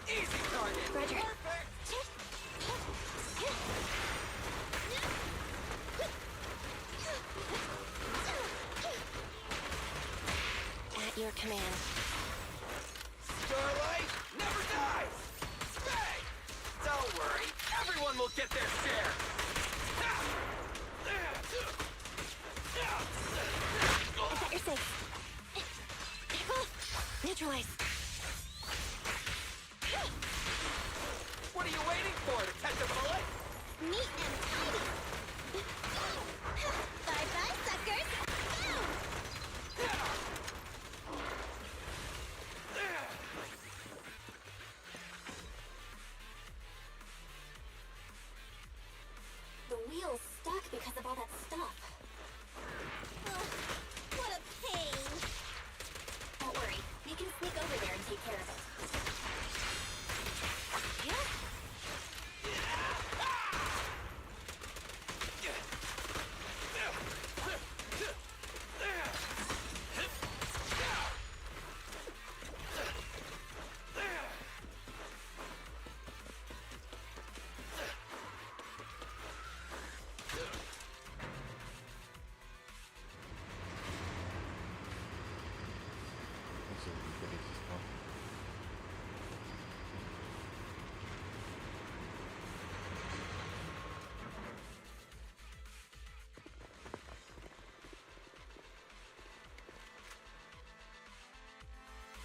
Easy target! Roger. At your command. Starlight never dies! Hey! Don't worry, everyone will get their share! You're safe. Neutralize. What are you waiting for, to catch a bullet? Neat and tidy. Bye-bye, suckers. Go! The wheel's stuck because of all that stuff. What a pain. Don't worry, we can sneak over there and take care of it. This is ridiculous as well.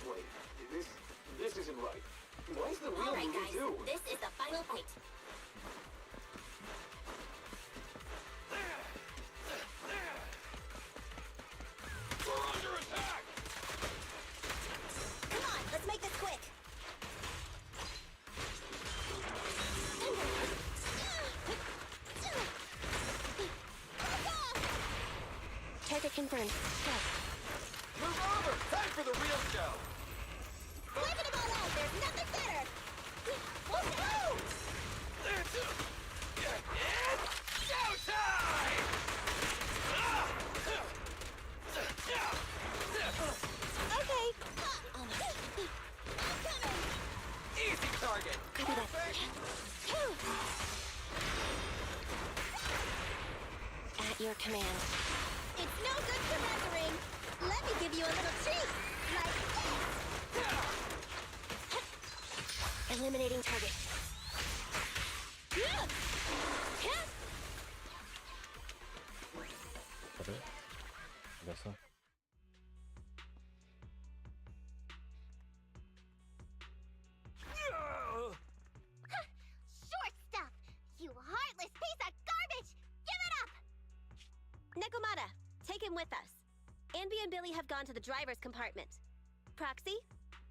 Wait, this isn't right. Why is the wheel Alright moving guys, too? this is the final fight. We're under attack! Come on, let's make this quick. Target confirmed. Go. Move over! Time for the real show! Flipping them all out, there's nothing better. Woohoo! It's showtime! Okay. I'm coming. Easy target! Copy that. At your command. It's no good surrendering. Let me give you a little treat. Like this. Eliminating target. That it? I guess so. Short stuff. You heartless piece of garbage. Give it up. Nekomata, take him with us. Anby and Billy have gone to the driver's compartment. Proxy,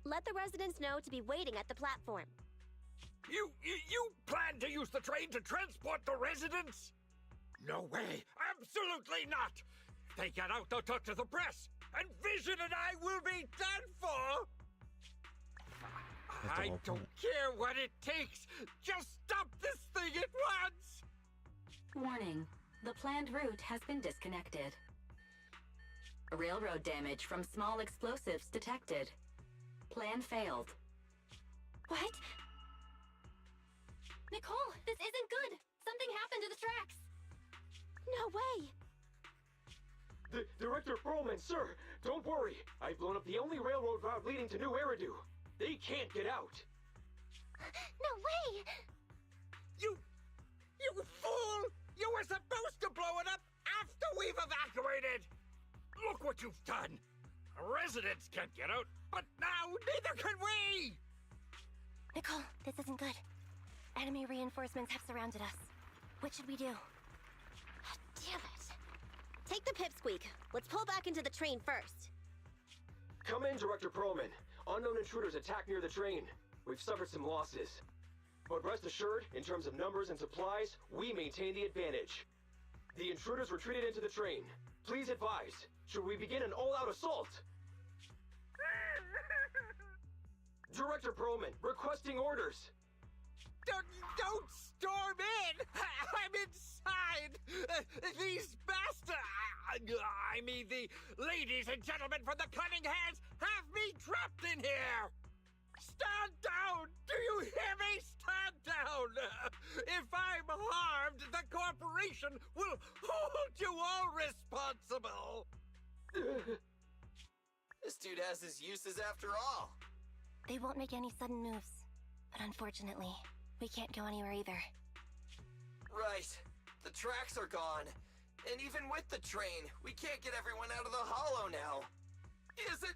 let the residents know to be waiting at the platform. You plan to use the train to transport the residents? No way! Absolutely not! If they get out, they'll talk to the press, and Vision and I will be done for! That's the I whole don't point. care what it takes! Just stop this thing at once! Warning. The planned route has been disconnected. Railroad damage from small explosives detected. Plan failed. What? Nicole, this isn't good! Something happened to the tracks! No way! Director Perlman, sir, don't worry. I've blown up the only railroad route leading to New Eridu. They can't get out. No way. You fool! You were supposed to blow it up after we've evacuated! Look what you've done! Residents can't get out, but now neither can we! Nicole, this isn't good. Enemy reinforcements have surrounded us. What should we do? Damn it. Take the pipsqueak. Let's pull back into the train first. Come in, Director Perlman. Unknown intruders attacked near the train. We've suffered some losses. But rest assured, in terms of numbers and supplies, we maintain the advantage. The intruders retreated into the train. Please advise, should we begin an all-out assault? Director Perlman, requesting orders. Don't storm in! I'm inside! These bastards! I mean, the ladies and gentlemen from the Cunning Hands have me trapped in here! Stand down! Do you hear me? Stand down! If I'm harmed, the corporation will hold you all responsible! This dude has his uses after all. They won't make any sudden moves. But unfortunately, we can't go anywhere either. Right. The tracks are gone. And even with the train, we can't get everyone out of the hollow now. Is it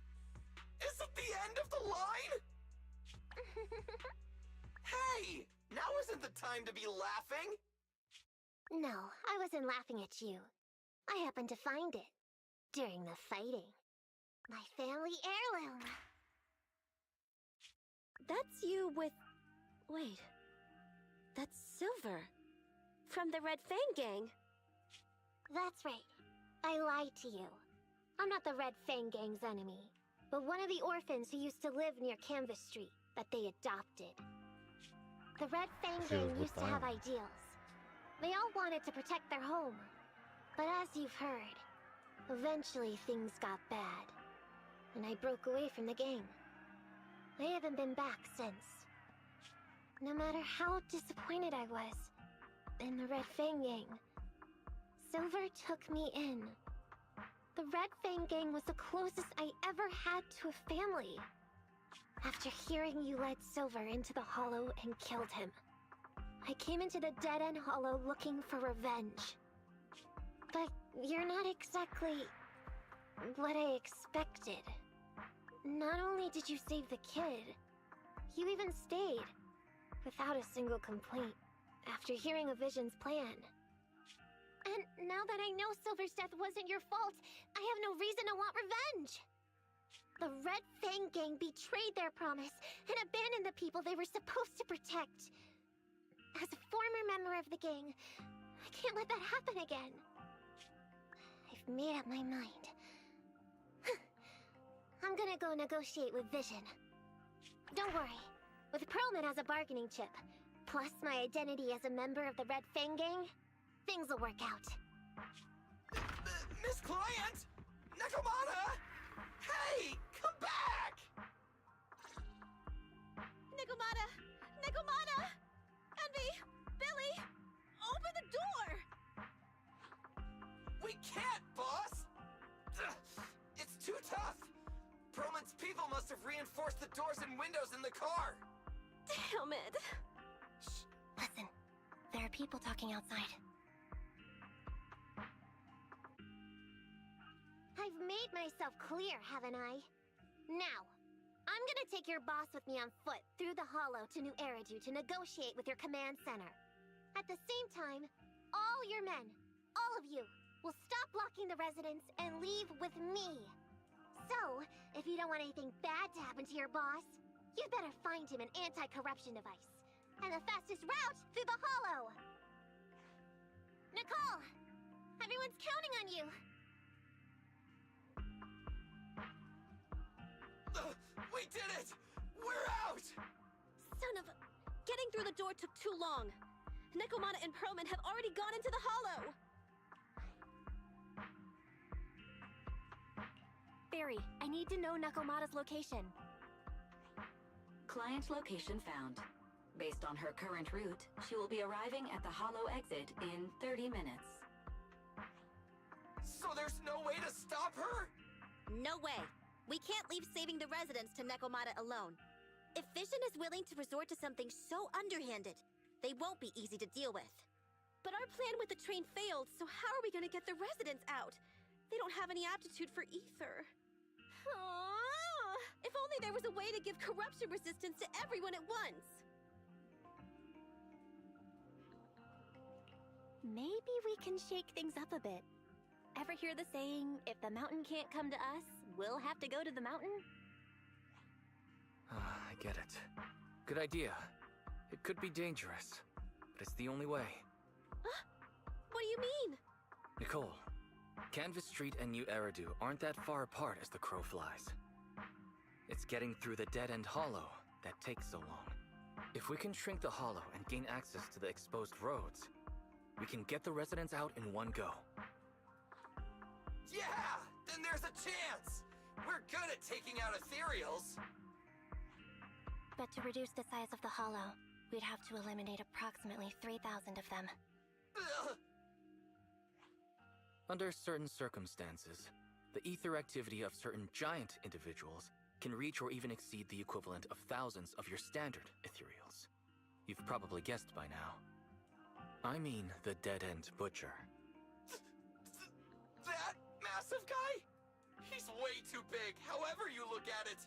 the end of the line? Hey! Now isn't the time to be laughing! No, I wasn't laughing at you. I happened to find it. During the fighting. My family heirloom. That's you with... Wait. That's Silver. From the Red Fang Gang. That's right. I lied to you. I'm not the Red Fang Gang's enemy, but one of the orphans who used to live near Canvas Street that they adopted. The Red Fang Gang used to have ideals. They all wanted to protect their home. But as you've heard, eventually things got bad. And I broke away from the gang. I haven't been back since. No matter how disappointed I was in the Red Fang Gang, Silver took me in. The Red Fang Gang was the closest I ever had to a family. After hearing you led Silver into the Hollow and killed him, I came into the dead-end Hollow looking for revenge. But you're not exactly what I expected. Not only did you save the kid, you even stayed, without a single complaint, after hearing a Vision's plan. And now that I know Silver's death wasn't your fault, I have no reason to want revenge! The Red Fang Gang betrayed their promise and abandoned the people they were supposed to protect. As a former member of the gang, I can't let that happen again. I've made up my mind. I'm gonna go negotiate with Vision. Don't worry. With Pearlman as a bargaining chip, plus my identity as a member of the Red Fang Gang, things will work out. Miss Client! Nekomata! Hey! Come back! Nekomata! Nekomata! Envy! Billy! Open the door! We can't, boss! It's too tough! Perlman's people must have reinforced the doors and windows in the car! Damn it! Shh, listen. There are people talking outside. I've made myself clear, haven't I? Now, I'm gonna take your boss with me on foot through the Hollow to New Eridu to negotiate with your command center. At the same time, all your men, all of you, will stop blocking the residents and leave with me. So, if you don't want anything bad to happen to your boss, you'd better find him an anti-corruption device. And the fastest route through the Hollow! Nicole! Everyone's counting on you! We did it! We're out! Son of a... Getting through the door took too long. Nekomata and Pearlman have already gone into the Hollow! Barry, I need to know Nekomata's location. Client location found. Based on her current route, she will be arriving at the Hollow exit in 30 minutes. So there's no way to stop her? No way. We can't leave saving the residents to Nekomata alone. If Vision is willing to resort to something so underhanded, they won't be easy to deal with. But our plan with the train failed, so how are we gonna get the residents out? They don't have any aptitude for ether. If only there was a way to give corruption resistance to everyone at once! Maybe we can shake things up a bit. Ever hear the saying, if the mountain can't come to us, we'll have to go to the mountain? I get it. Good idea. It could be dangerous, but it's the only way. What do you mean? Nicole, Canvas Street and New Eridu aren't that far apart as the crow flies. It's getting through the dead-end Hollow that takes so long. If we can shrink the Hollow and gain access to the exposed roads, we can get the residents out in one go. Yeah! Then there's a chance! We're good at taking out ethereals! But to reduce the size of the Hollow, we'd have to eliminate approximately 3,000 of them. Under certain circumstances, the ether activity of certain giant individuals can reach or even exceed the equivalent of thousands of your standard ethereals. You've probably guessed by now. I mean the dead-end butcher. That massive guy? He's way too big, however you look at it.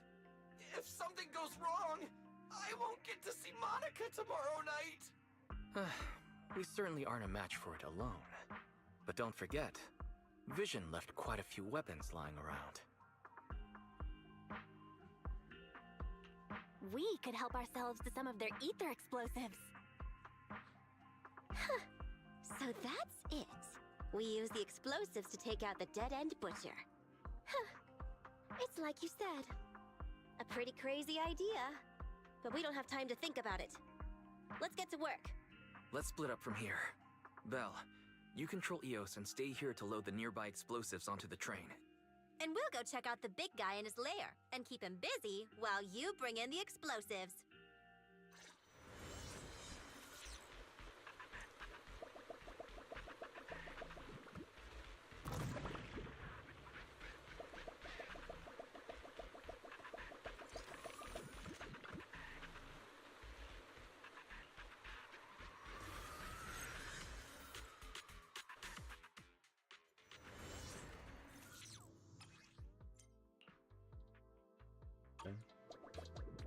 If something goes wrong, I won't get to see Monica tomorrow night! We certainly aren't a match for it alone. But don't forget, Vision left quite a few weapons lying around. We could help ourselves to some of their ether explosives. Huh. So that's it. We use the explosives to take out the dead-end butcher. Huh. It's like you said. A pretty crazy idea. But we don't have time to think about it. Let's get to work. Let's split up from here. Belle, you control EOS and stay here to load the nearby explosives onto the train. And we'll go check out the big guy in his lair and keep him busy while you bring in the explosives.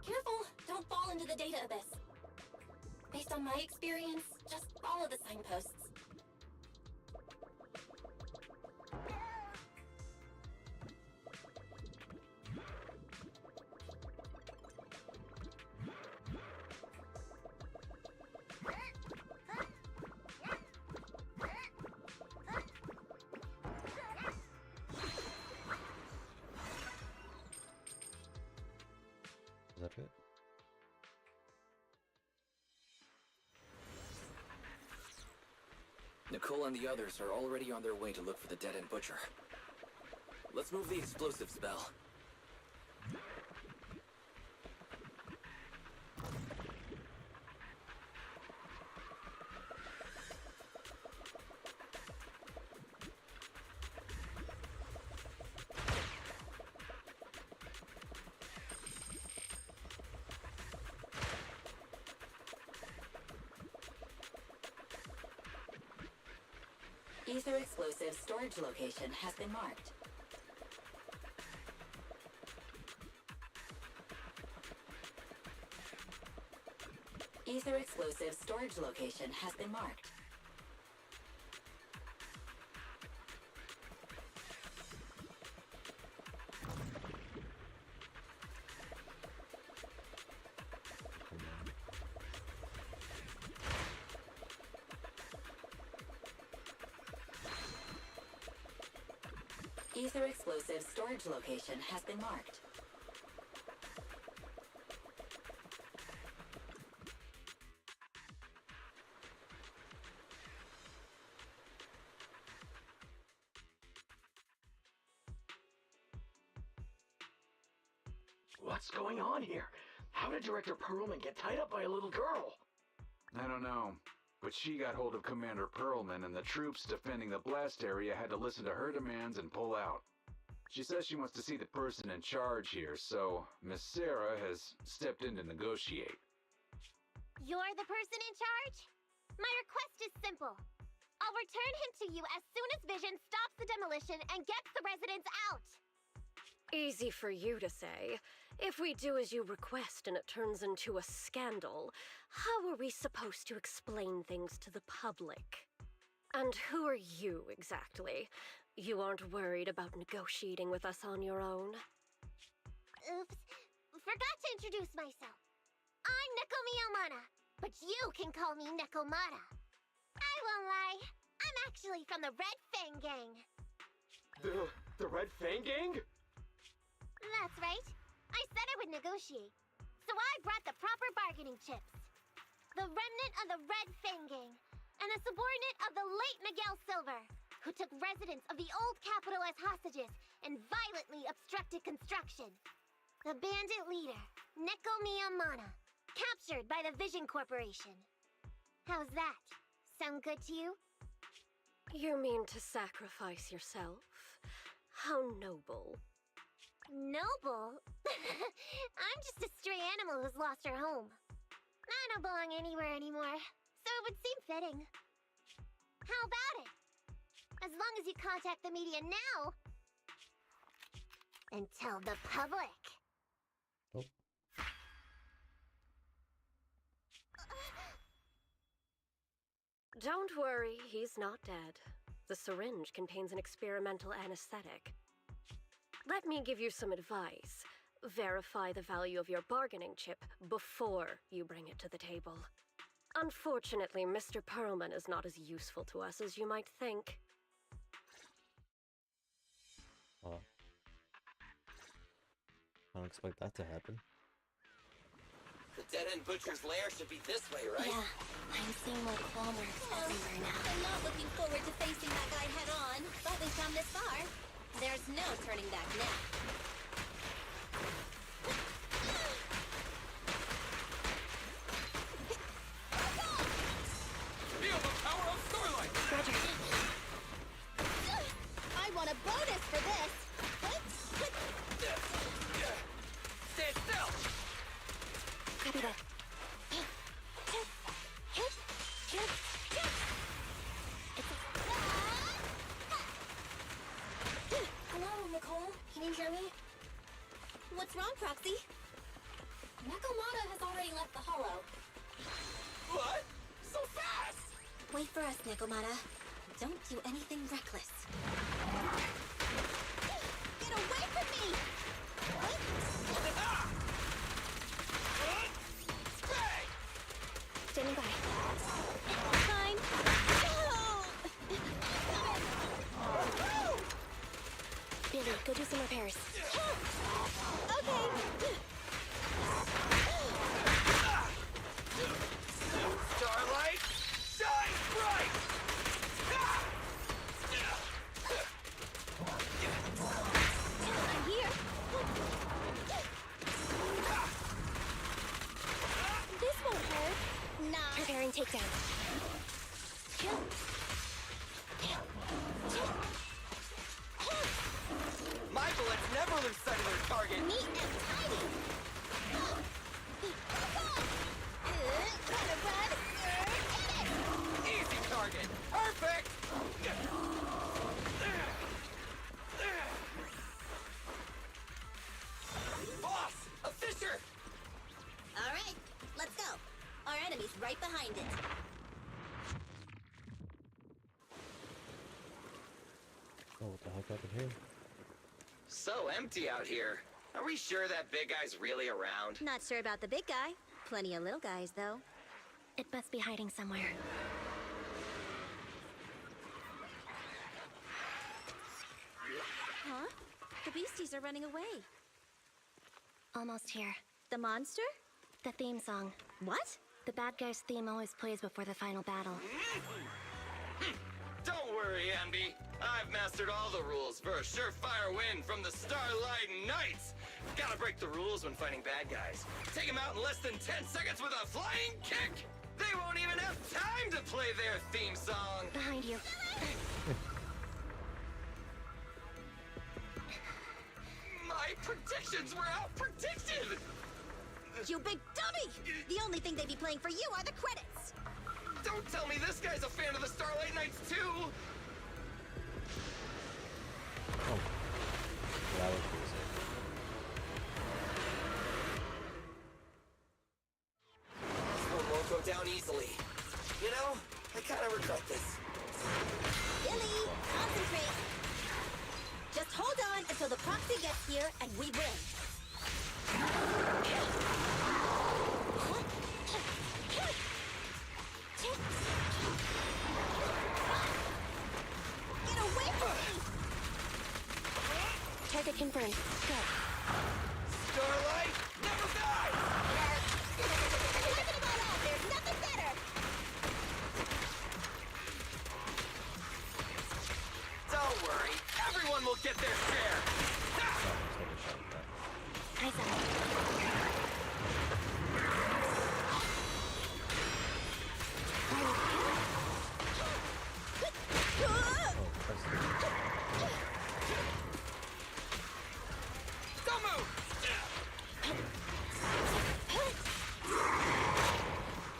Careful! Don't fall into the data abyss. Based on my experience, just follow the signposts. Is that it? Nicole and the others are already on their way to look for the dead-end butcher. Let's move the explosives, Belle. Ether explosive storage location has been marked. Ether explosive storage location has been marked. Ether explosive storage location has been marked. What's going on here? How did Director Perlman get tied up by a little girl? I don't know, but she got hold of Commander Perlman, and the troops defending the blast area had to listen to her demands and pull out. She says she wants to see the person in charge here, so Miss Sarah has stepped in to negotiate. You're the person in charge? My request is simple. I'll return him to you as soon as Vision stops the demolition and gets the residents out. Easy for you to say. If we do as you request and it turns into a scandal, how are we supposed to explain things to the public? And who are you, exactly? You aren't worried about negotiating with us on your own? Oops. Forgot to introduce myself. I'm Neko Miyamata, but you can call me Nekomata. I won't lie. I'm actually from the Red Fang Gang. The Red Fang Gang? That's right. I said I would negotiate. So I brought the proper bargaining chips. The remnant of the Red Fang Gang, and a subordinate of the late Miguel Silver, who took residents of the old capital as hostages and violently obstructed construction. The bandit leader, Neko Miyamata, captured by the Vision Corporation. How's that? Sound good to you? You mean to sacrifice yourself? How noble. Noble? I'm just a stray animal who's lost her home. I don't belong anywhere anymore, so it would seem fitting. How about it? As long as you contact the media now and tell the public. Oh. Don't worry, he's not dead. The syringe contains an experimental anesthetic. Let me give you some advice. Verify the value of your bargaining chip before you bring it to the table. Unfortunately, Mr. Perlman is not as useful to us as you might think. Oh. I don't expect that to happen. The dead-end butcher's lair should be this way, right? Yeah, I'm seeing more claw marks everywhere now. I'm not looking forward to facing that guy head on, but we've come this far. There's no turning back now. Feel the power of Starlight! Roger. I want a bonus for this! Stand still! Copy that. Hello, Nicole. Can you hear me? What's wrong, Proxy? Nakamata has already left the hollow. What? So fast! Wait for us, Nakamata. Don't do anything reckless. Get away from me! Standing by. Fine. Billy, go do some repairs. Okay. Starlight, shine bright! I'm here. This won't hurt. Nah. Preparing takedown. My bullets never lose sight of their target! Neat and tidy. Gotta run. Get it. Easy target! Perfect! Boss! A Fisher! All right, let's go. Our enemy's right behind it. Oh, what the heck happened here? So empty out here. Are we sure that big guy's really around? Not sure about the big guy. Plenty of little guys, though. It must be hiding somewhere. Huh? The beasties are running away. Almost here. The monster? The theme song. What? The bad guy's theme always plays before the final battle. Don't worry, Ambi. I've mastered all the rules for a surefire win from the Starlight Knights. Gotta break the rules when fighting bad guys. Take them out in less than 10 seconds with a flying kick. They won't even have time to play their theme song. Behind you. My predictions were out-predicted! You big dummy! The only thing they'd be playing for you are the credits! Don't tell me this guy's a fan of the Starlight Knights too! Oh. That was pretty sick. This one won't go down easily. You know, I kinda regret this. Billy, concentrate! Just hold on until the proxy gets here and we win. Get away from me! Target confirmed. Go. Starlight, never die! Live it all out! There's nothing better! Don't worry, everyone will get their share! Eyes up. Don't move!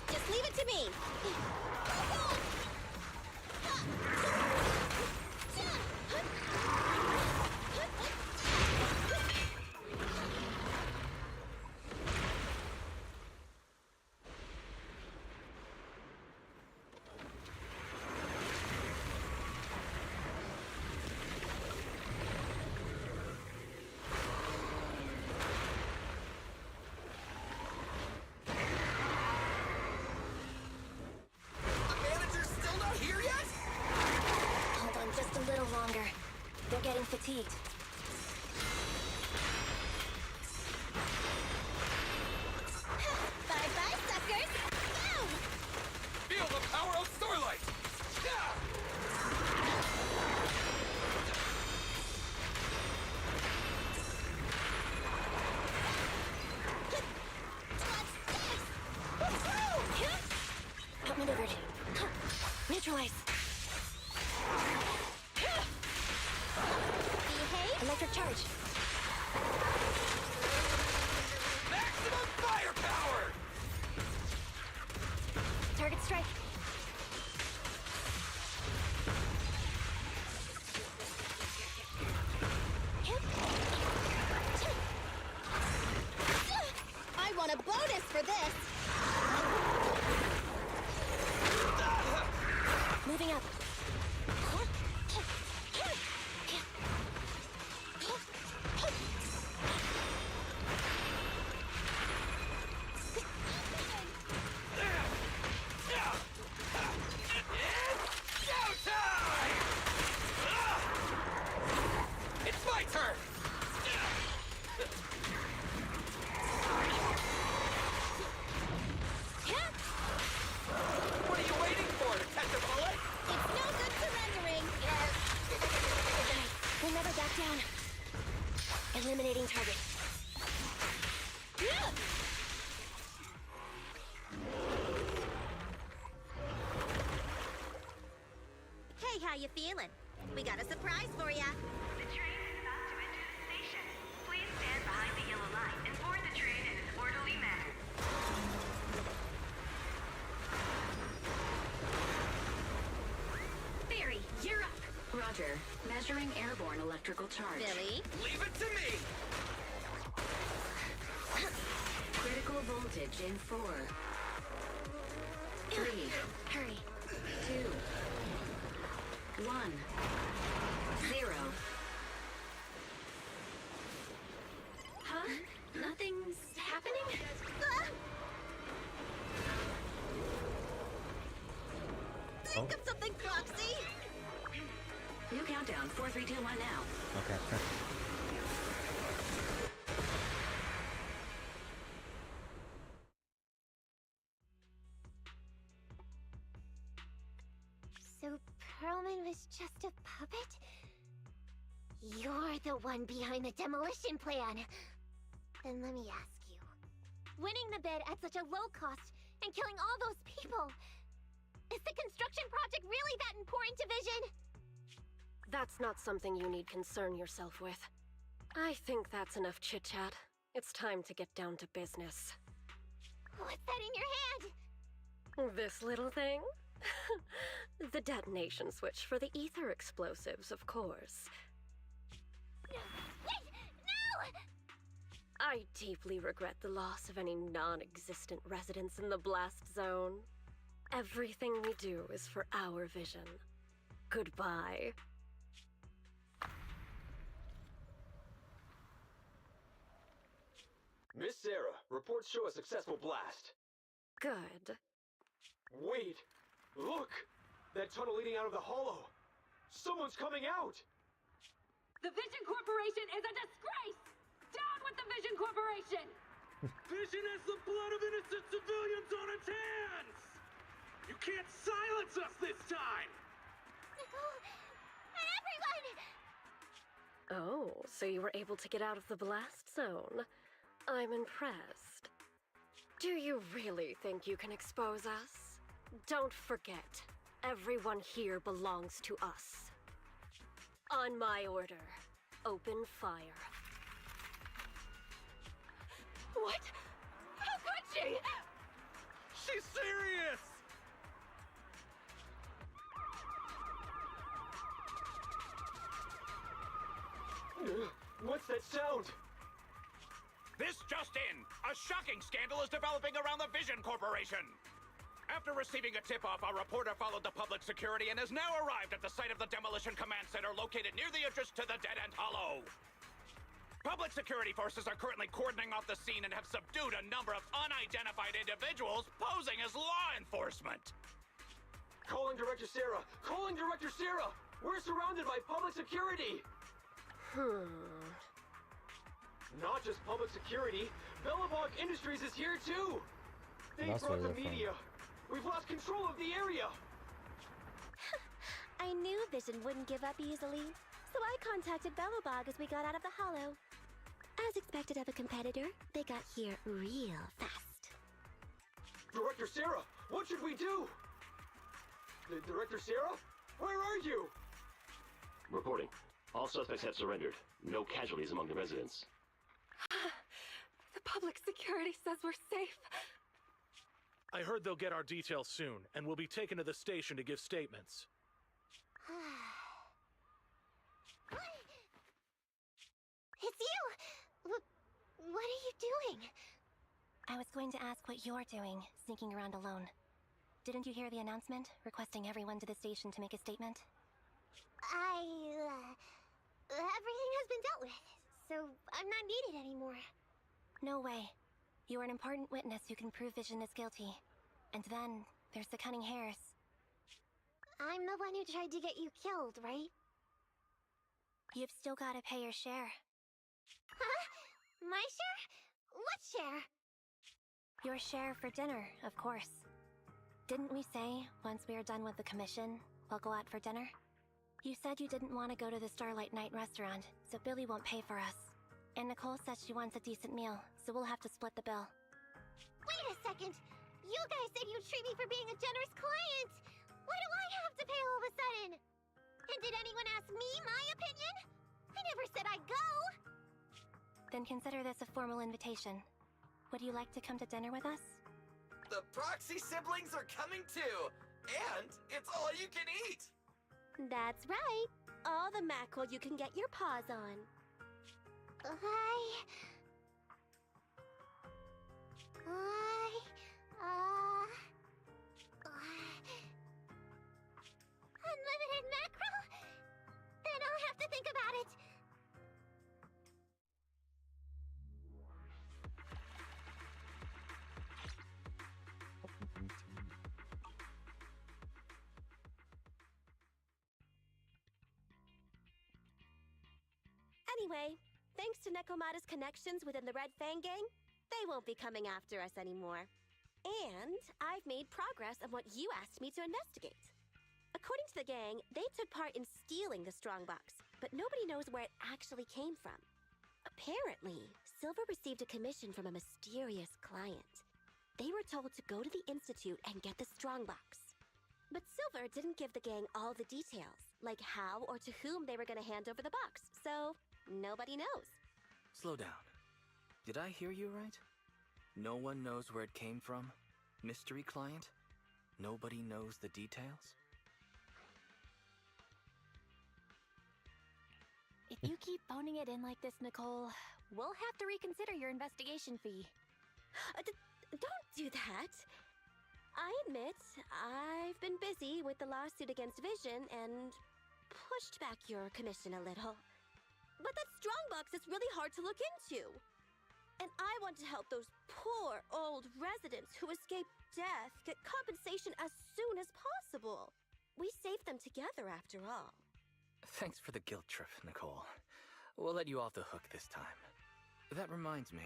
Just leave it to me! They're getting fatigued. Bye-bye, suckers! Boom! Feel the power of Starlight! Outmaneuvered. Neutralize. Behave? Electric charge. Maximum firepower! Target strike. I want a bonus for this! Moving up. It's my turn! What are you waiting for, to catch a bullet? It's no good surrendering! We'll never back down. Eliminating target. Hey, how you feeling? We got a surprise for ya. The train is about to enter the station. Please stand behind the yellow line and board the train in an orderly manner. Barry, you're up. Roger. Measuring airborne electrical charge. Billy? Leave it to me! Critical voltage in 4. 3. Hurry. 2. 1. 0. Huh? Nothing's happening? Think of something, Foxy! New countdown. 4, 3, 2, 1 now. Okay. So Perlman was just a puppet? You're the one behind the demolition plan. Then let me ask you. Winning the bid at such a low cost and killing all those people, is the construction project really that important to Vision? That's not something you need concern yourself with. I think that's enough chit-chat. It's time to get down to business. What's that in your hand? This little thing? The detonation switch for the ether explosives, of course. Wait! No! I deeply regret the loss of any non-existent residents in the blast zone. Everything we do is for our vision. Goodbye. Miss Sarah, reports show a successful blast. Good. Wait! Look! That tunnel leading out of the hollow! Someone's coming out! The Vision Corporation is a disgrace! Down with the Vision Corporation! Vision has the blood of innocent civilians on its hands! You can't silence us this time! Everyone! Oh, so you were able to get out of the blast zone. I'm impressed. Do you really think you can expose us? Don't forget, everyone here belongs to us. On my order, open fire. What? How could she? She's serious! What's that sound? This just in! A shocking scandal is developing around the Vision Corporation! After receiving a tip-off, our reporter followed the public security and has now arrived at the site of the Demolition Command Center located near the entrance to the Dead-End Hollow. Public security forces are currently cordoning off the scene and have subdued a number of unidentified individuals posing as law enforcement. Calling Director Sarah! Calling Director Sarah! We're surrounded by public security! Not just public security, Bellabog Industries is here too! They That's brought where the they're from. media! We've lost control of the area! I knew Vision wouldn't give up easily, so I contacted Bellabog as we got out of the hollow. As expected of a competitor, they got here real fast. Director Sarah, what should we do? Director Sarah? Where are you? Reporting. All suspects have surrendered. No casualties among the residents. The public security says we're safe. I heard they'll get our details soon, and we'll be taken to the station to give statements. It's you! What are you doing? I was going to ask what you're doing, sneaking around alone. Didn't you hear the announcement, requesting everyone to the station to make a statement? Everything has been dealt with, so I'm not needed anymore. No way. You are an important witness who can prove Vision is guilty. And then, there's the Cunning Hares. I'm the one who tried to get you killed, right? You've still gotta pay your share. Huh? My share? What share? Your share for dinner, of course. Didn't we say, once we are done with the commission, we'll go out for dinner? You said you didn't want to go to the Starlight Night restaurant, so Billy won't pay for us. And Nicole says she wants a decent meal, so we'll have to split the bill. Wait a second! You guys said you'd treat me for being a generous client! Why do I have to pay all of a sudden? And did anyone ask me my opinion? I never said I'd go! Then consider this a formal invitation. Would you like to come to dinner with us? The Proxy siblings are coming too! And it's all you can eat! That's right. All the mackerel you can get your paws on. Unlimited mackerel? Then I'll have to think about it. Anyway, thanks to Nekomata's connections within the Red Fang gang, they won't be coming after us anymore. And I've made progress on what you asked me to investigate. According to the gang, they took part in stealing the strongbox, but nobody knows where it actually came from. Apparently, Silver received a commission from a mysterious client. They were told to go to the Institute and get the strongbox. But Silver didn't give the gang all the details, like how or to whom they were going to hand over the box, so nobody knows. Slow down. Did I hear you right? No one knows where it came from? Mystery client? Nobody knows the details? If you keep phoning it in like this, Nicole, we'll have to reconsider your investigation fee. Don't do that. I admit, I've been busy with the lawsuit against Vision and pushed back your commission a little. But that strongbox is really hard to look into. And I want to help those poor old residents who escaped death get compensation as soon as possible. We saved them together after all. Thanks for the guilt trip, Nicole. We'll let you off the hook this time. That reminds me.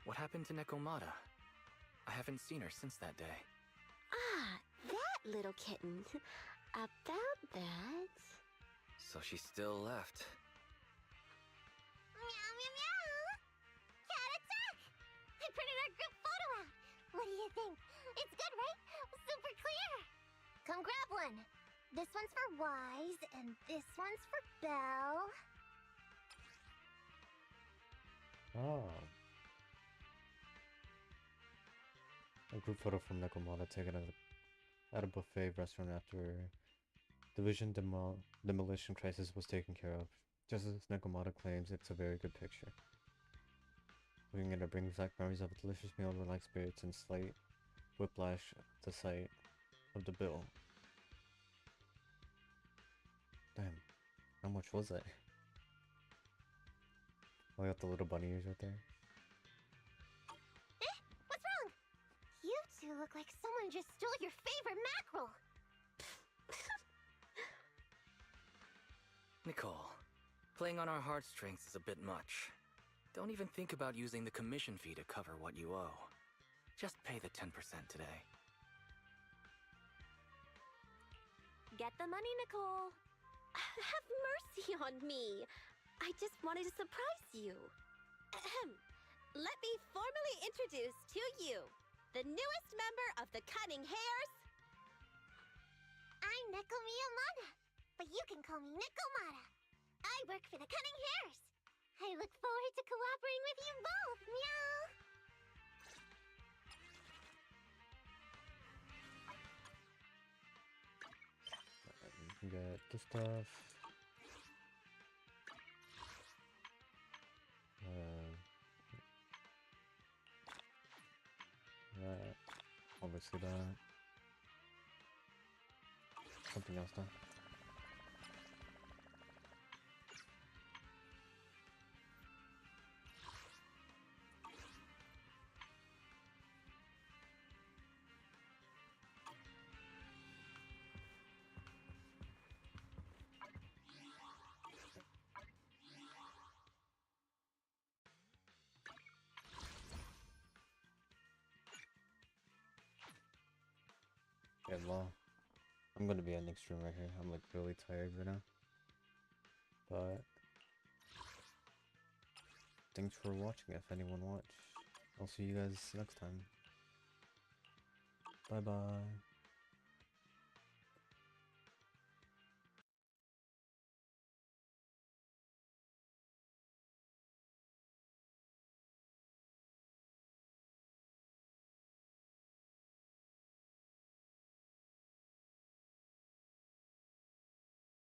What happened to Nekomata? I haven't seen her since that day. Ah, that little kitten. About that... So she still left. Meow, meow, meow! Cat attack! I printed our group photo out. What do you think? It's good, right? Super clear. Come grab one. This one's for Wise, and this one's for Belle. Oh. A group photo from Nekomata taken at a buffet restaurant after the Vision demolition crisis was taken care of. Just as Nekomata claims, it's a very good picture. Looking at it brings back memories of a delicious meal with like spirits and slight whiplash at the sight of the bill. Damn, how much was that? Oh, I got the little bunny ears right there. What's wrong? You two look like someone just stole your favorite mackerel. Nicole, playing on our heartstrings is a bit much. Don't even think about using the commission fee to cover what you owe. Just pay the 10% today. Get the money, Nicole. Have mercy on me. I just wanted to surprise you. Ahem. Let me formally introduce to you the newest member of the Cunning Hares. I'm Neko Miyamada, but you can call me Nekomata. I work for the Cunning Hares. I look forward to cooperating with you both, meow! We can get the stuff. That. Obviously that. Something else though. Yeah, well, I'm gonna be ending stream right here. I'm like really tired right now. But thanks for watching if anyone watched. I'll see you guys next time. Bye bye.